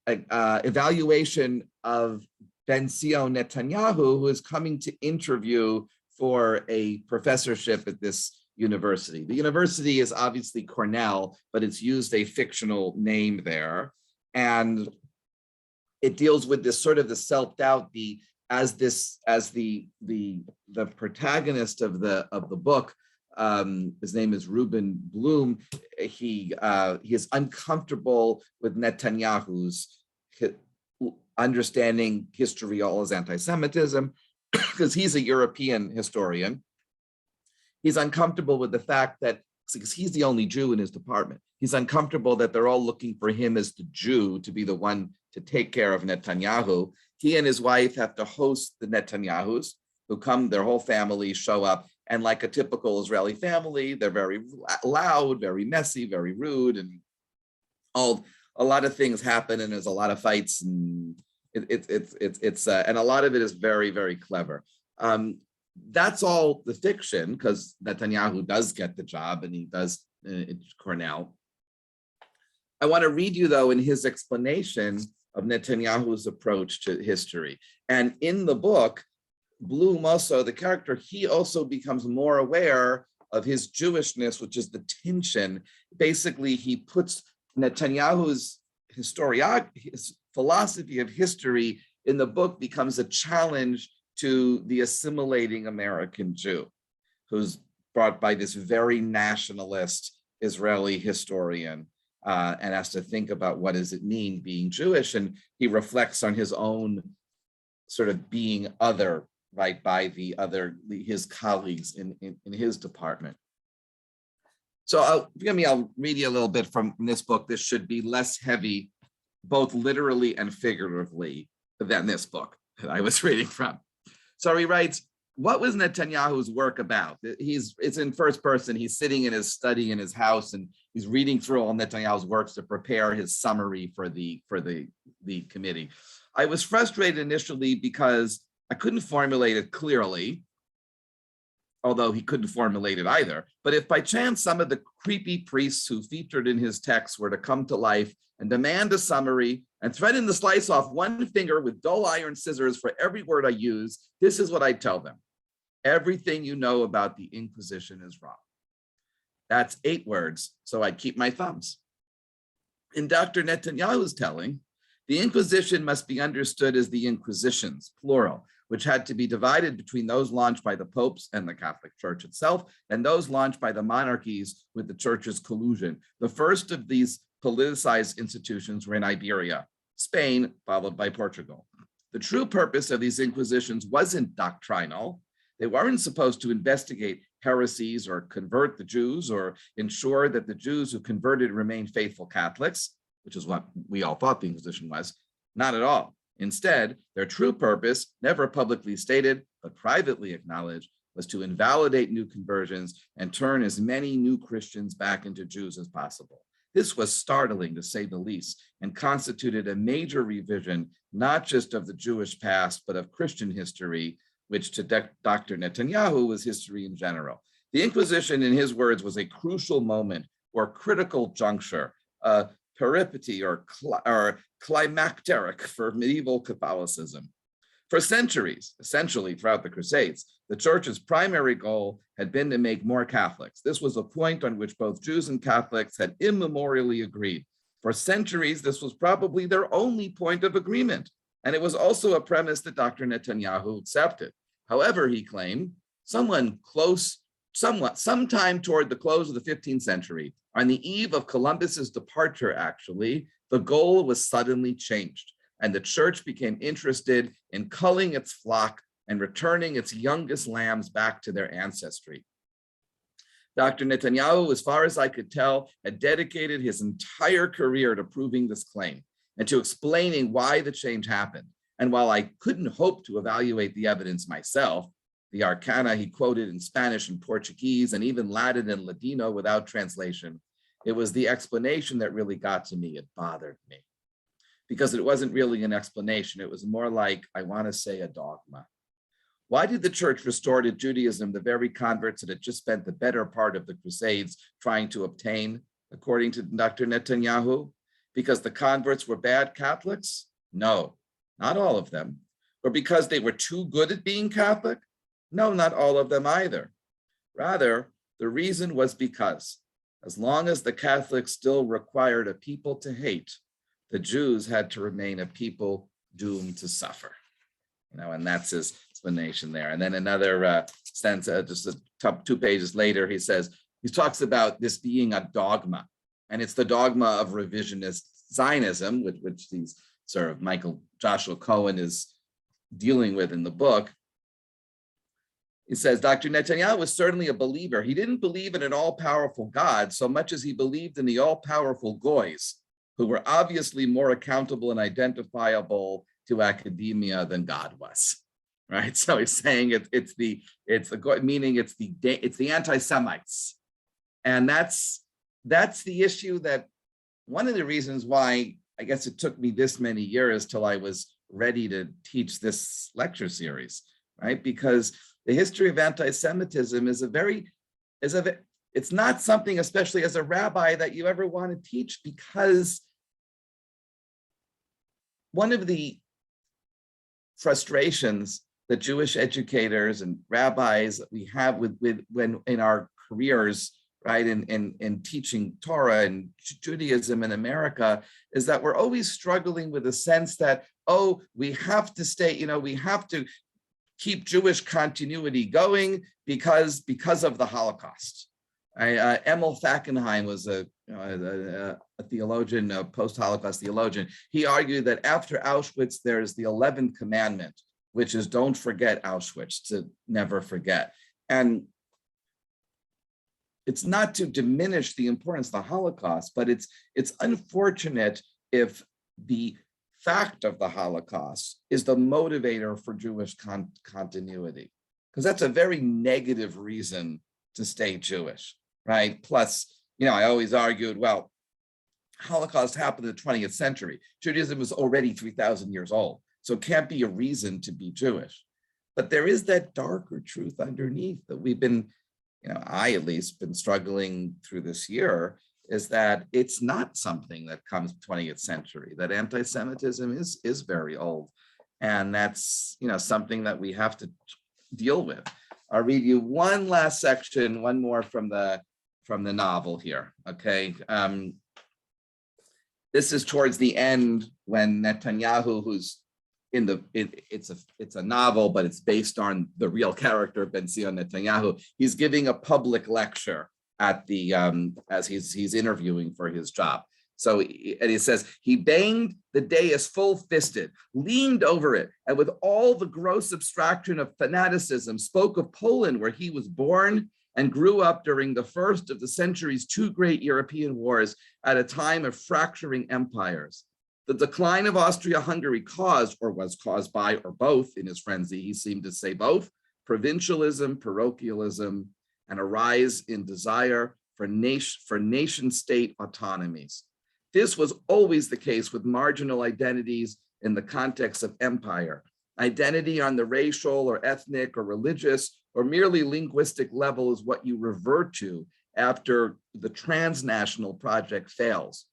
evaluation of Ben-Zion Netanyahu, who is coming to interview for a professorship at this university. The university is obviously Cornell, but it's used a fictional name there. And it deals with this sort of the self-doubt, as the protagonist of the book, his name is Reuben Bloom. He is uncomfortable with Netanyahu's understanding history all as anti-Semitism, because he's a European historian. He's uncomfortable with the fact that, because he's the only Jew in his department, he's uncomfortable that they're all looking for him as the Jew to be the one to take care of Netanyahu. He and his wife have to host the Netanyahus, who come, their whole family show up, and like a typical Israeli family, they're very loud, very messy, very rude, and a lot of things happen, and there's a lot of fights, and and a lot of it is very, very clever. That's all the fiction, because Netanyahu does get the job, and he does at Cornell. I want to read you, though, in his explanation of Netanyahu's approach to history. And in the book, Bloom also, the character, he also becomes more aware of his Jewishness, which is the tension. Basically, he puts Netanyahu's his philosophy of history in the book becomes a challenge to the assimilating American Jew, who's brought by this very nationalist Israeli historian, and has to think about what does it mean being Jewish. And he reflects on his own sort of being other, right, by his colleagues in his department. So I'll read you a little bit from this book. This should be less heavy, both literally and figuratively, than this book that I was reading from. So he writes, what was Netanyahu's work about? It's in first person. He's sitting in his study in his house, and he's reading through all Netanyahu's works to prepare his summary for the committee. I was frustrated initially because I couldn't formulate it clearly. although he couldn't formulate it either. But if by chance some of the creepy priests who featured in his texts were to come to life and demand a summary and threaten to slice off one finger with dull iron scissors for every word I use, this is what I'd tell them. Everything you know about the Inquisition is wrong. That's 8 words, so I'd keep my thumbs. In Dr. Netanyahu's telling, the Inquisition must be understood as the Inquisitions, plural, which had to be divided between those launched by the popes and the Catholic Church itself, and those launched by the monarchies with the Church's collusion. The first of these politicized institutions were in Iberia, Spain, followed by Portugal. The true purpose of these inquisitions wasn't doctrinal. They weren't supposed to investigate heresies or convert the Jews or ensure that the Jews who converted remained faithful Catholics, which is what we all thought the Inquisition was. Not at all. Instead, their true purpose, never publicly stated, but privately acknowledged, was to invalidate new conversions and turn as many new Christians back into Jews as possible. This was startling, to say the least, and constituted a major revision, not just of the Jewish past, but of Christian history, which to Dr. Netanyahu was history in general. The Inquisition, in his words, was a crucial moment or critical juncture, a peripety or climacteric for medieval Catholicism. For centuries, essentially throughout the Crusades, the Church's primary goal had been to make more Catholics. This was a point on which both Jews and Catholics had immemorially agreed. For centuries, this was probably their only point of agreement. And it was also a premise that Dr. Netanyahu accepted. However, he claimed, sometime toward the close of the 15th century, on the eve of Columbus's departure, actually, the goal was suddenly changed, and the Church became interested in culling its flock and returning its youngest lambs back to their ancestry. Dr. Netanyahu, as far as I could tell, had dedicated his entire career to proving this claim and to explaining why the change happened. And while I couldn't hope to evaluate the evidence myself, the arcana he quoted in Spanish and Portuguese and even Latin and Ladino without translation, it was the explanation that really got to me. It bothered me because it wasn't really an explanation. It was more like, I want to say, a dogma. Why did the Church restore to Judaism the very converts that had just spent the better part of the Crusades trying to obtain, according to Dr. Netanyahu? Because the converts were bad Catholics? No, not all of them. Or because they were too good at being Catholic? No, not all of them either. Rather, the reason was because as long as the Catholics still required a people to hate, the Jews had to remain a people doomed to suffer. And that's his explanation there. And then another stanza, just a top 2 pages later, he talks about this being a dogma. And it's the dogma of revisionist Zionism, which these sort of Michael Joshua Cohen is dealing with in the book. He says, Dr. Netanyahu was certainly a believer. He didn't believe in an all-powerful God so much as he believed in the all-powerful goys, who were obviously more accountable and identifiable to academia than God was, right? So he's saying it's the anti-Semites, and that's the issue. That one of the reasons why I guess it took me this many years till I was ready to teach this lecture series, right? Because the history of anti-Semitism it's not something, especially as a rabbi, that you ever want to teach, because one of the frustrations that Jewish educators and rabbis that we have when in our careers, right, in teaching Torah and Judaism in America, is that we're always struggling with a sense that, oh, we have to we have to keep Jewish continuity going because of the Holocaust. Emil Fackenheim was a theologian, a post-Holocaust theologian. He argued that after Auschwitz, there's the 11th commandment, which is don't forget Auschwitz, to never forget. And it's not to diminish the importance of the Holocaust, but it's unfortunate if the fact of the Holocaust is the motivator for Jewish continuity, because that's a very negative reason to stay Jewish, right? Plus, I always argued, well, Holocaust happened in the 20th century. Judaism was already 3,000 years old, so it can't be a reason to be Jewish. But there is that darker truth underneath that we've been, I at least been struggling through this year, is that it's not something that comes 20th century, that anti-Semitism is very old. And that's, something that we have to deal with. I'll read you one last section, one more from the novel here, okay? This is towards the end when Netanyahu, who's it's a novel, but it's based on the real character Ben Zion Netanyahu. He's giving a public lecture at the as he's interviewing for his job. So, and he says, he banged the dais full-fisted, leaned over it, and with all the gross abstraction of fanaticism, spoke of Poland, where he was born and grew up during the first of the century's two great European wars at a time of fracturing empires. The decline of Austria-Hungary caused, or was caused by, or both, in his frenzy, he seemed to say both, provincialism, parochialism, and a rise in desire for nation-state autonomies. This was always the case with marginal identities in the context of empire. Identity on the racial or ethnic or religious or merely linguistic level is what you revert to after the transnational project fails.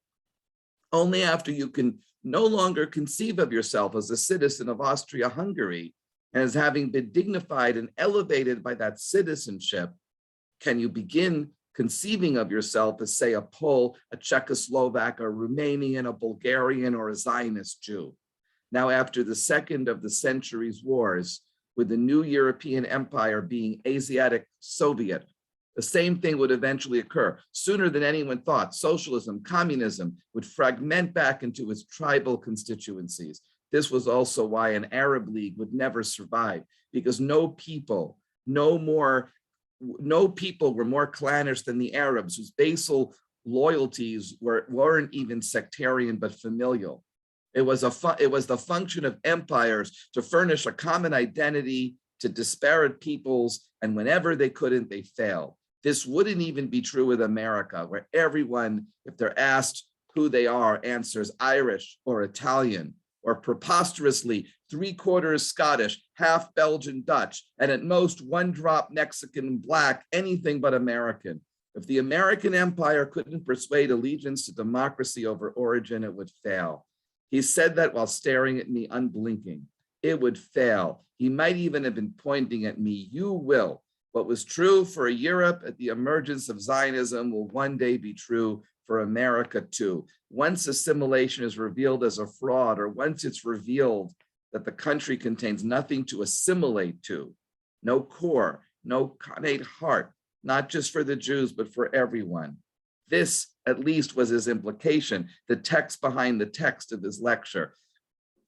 Only after you can no longer conceive of yourself as a citizen of Austria-Hungary and as having been dignified and elevated by that citizenship can you begin conceiving of yourself as, say, a Pole, a Czechoslovak, a Romanian, a Bulgarian, or a Zionist Jew. Now, after the second of the century's wars, with the new European empire being Asiatic Soviet, the same thing would eventually occur. Sooner than anyone thought, socialism, communism would fragment back into its tribal constituencies. This was also why an Arab League would never survive, because no people were more clannish than the Arabs, whose basal loyalties weren't even sectarian, but familial. It was the function of empires to furnish a common identity to disparate peoples, and whenever they couldn't, they failed. This wouldn't even be true with America, where everyone, if they're asked who they are, answers Irish or Italian, or preposterously 3/4 Scottish, half Belgian Dutch, and at most 1 drop Mexican Black, anything but American. If the American empire couldn't persuade allegiance to democracy over origin, it would fail. He said that while staring at me unblinking. It would fail. He might even have been pointing at me. You will. What was true for Europe at the emergence of Zionism will one day be true for America too. Once assimilation is revealed as a fraud, or once it's revealed that the country contains nothing to assimilate to, no core, no connate heart, not just for the Jews, but for everyone. This, at least, was his implication, the text behind the text of his lecture,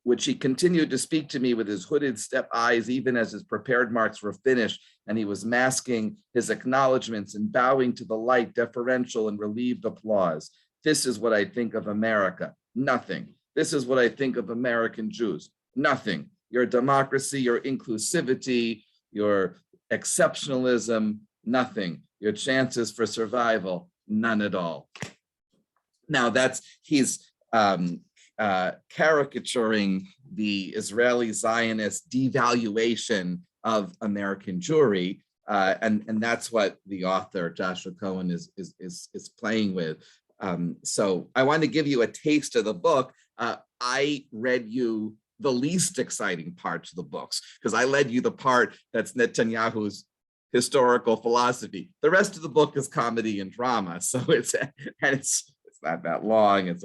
which he continued to speak to me with his hooded step eyes, even as his prepared marks were finished, and he was masking his acknowledgments and bowing to the light, deferential and relieved applause. This is what I think of America, nothing. This is what I think of American Jews, nothing. Your democracy, your inclusivity, your exceptionalism, nothing. Your chances for survival, none at all. Now he's caricaturing the Israeli Zionist devaluation of American Jewry, and that's what the author Joshua Cohen is playing with. So I want to give you a taste of the book. I read you the least exciting parts of the books because I led you the part that's Netanyahu's historical philosophy. The rest of the book is comedy and drama, so it's not that long. It's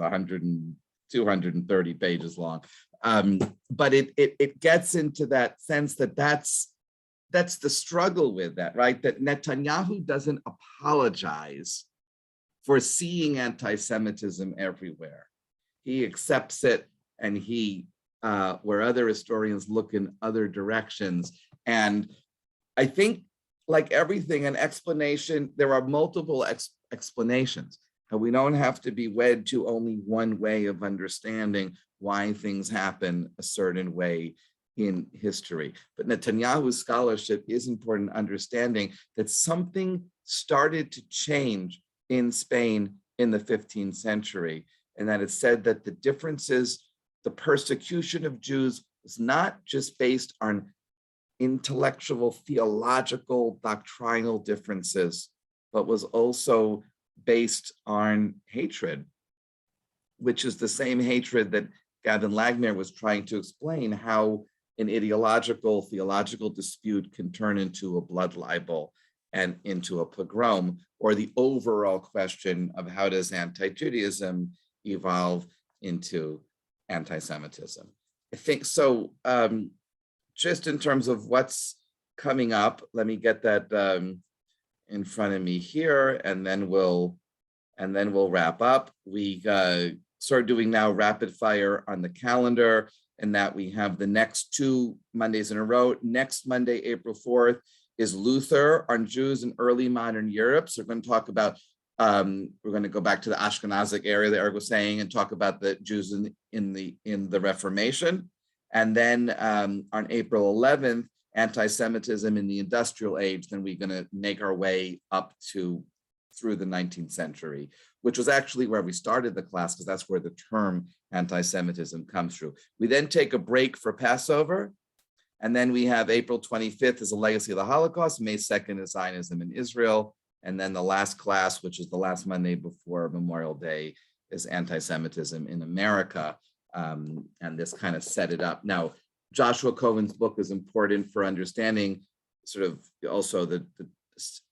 230 pages long, but it gets into that sense that's the struggle with that, right? That Netanyahu doesn't apologize for seeing anti-Semitism everywhere. He accepts it, and he, where other historians look in other directions. And I think, like everything, an explanation, there are multiple explanations. And we don't have to be wed to only one way of understanding why things happen a certain way in history. But Netanyahu's scholarship is important, understanding that something started to change in Spain in the 15th century, and that it said that the differences, the persecution of Jews was not just based on intellectual, theological, doctrinal differences, but was also based on hatred, which is the same hatred that Gavin Lagner was trying to explain, how an ideological, theological dispute can turn into a blood libel and into a pogrom, or the overall question of how does anti-Judaism evolve into anti-Semitism. I think so. Just in terms of what's coming up, let me get that in front of me here, and then we'll wrap up. We start doing now rapid fire on the calendar, and that we have the next 2 Mondays in a row. Next Monday, April 4th, is Luther on Jews in early modern Europe. So we're going to talk about, we're going to go back to the Ashkenazic area that Eric was saying and talk about the Jews in the Reformation. And then on April 11th, anti-Semitism in the industrial age. Then we're going to make our way up through the 19th century, which was actually where we started the class, because that's where the term anti-Semitism comes through. We then take a break for Passover. And then we have April 25th is a legacy of the Holocaust. May 2nd is Zionism in Israel. And then the last class, which is the last Monday before Memorial Day, is anti-Semitism in America. And this kind of set it up. Now, Joshua Cohen's book is important for understanding sort of also the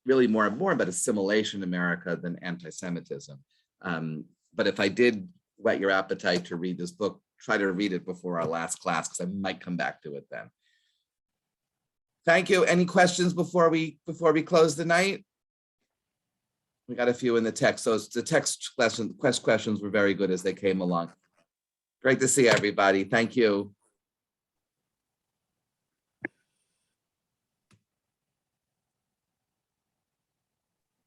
really more about assimilation in America than anti-Semitism. But if I did whet your appetite to read this book, try to read it before our last class, because I might come back to it then. Thank you. Any questions before we close the night? We got a few in the text. So the text questions were very good as they came along. Great to see everybody. Thank you.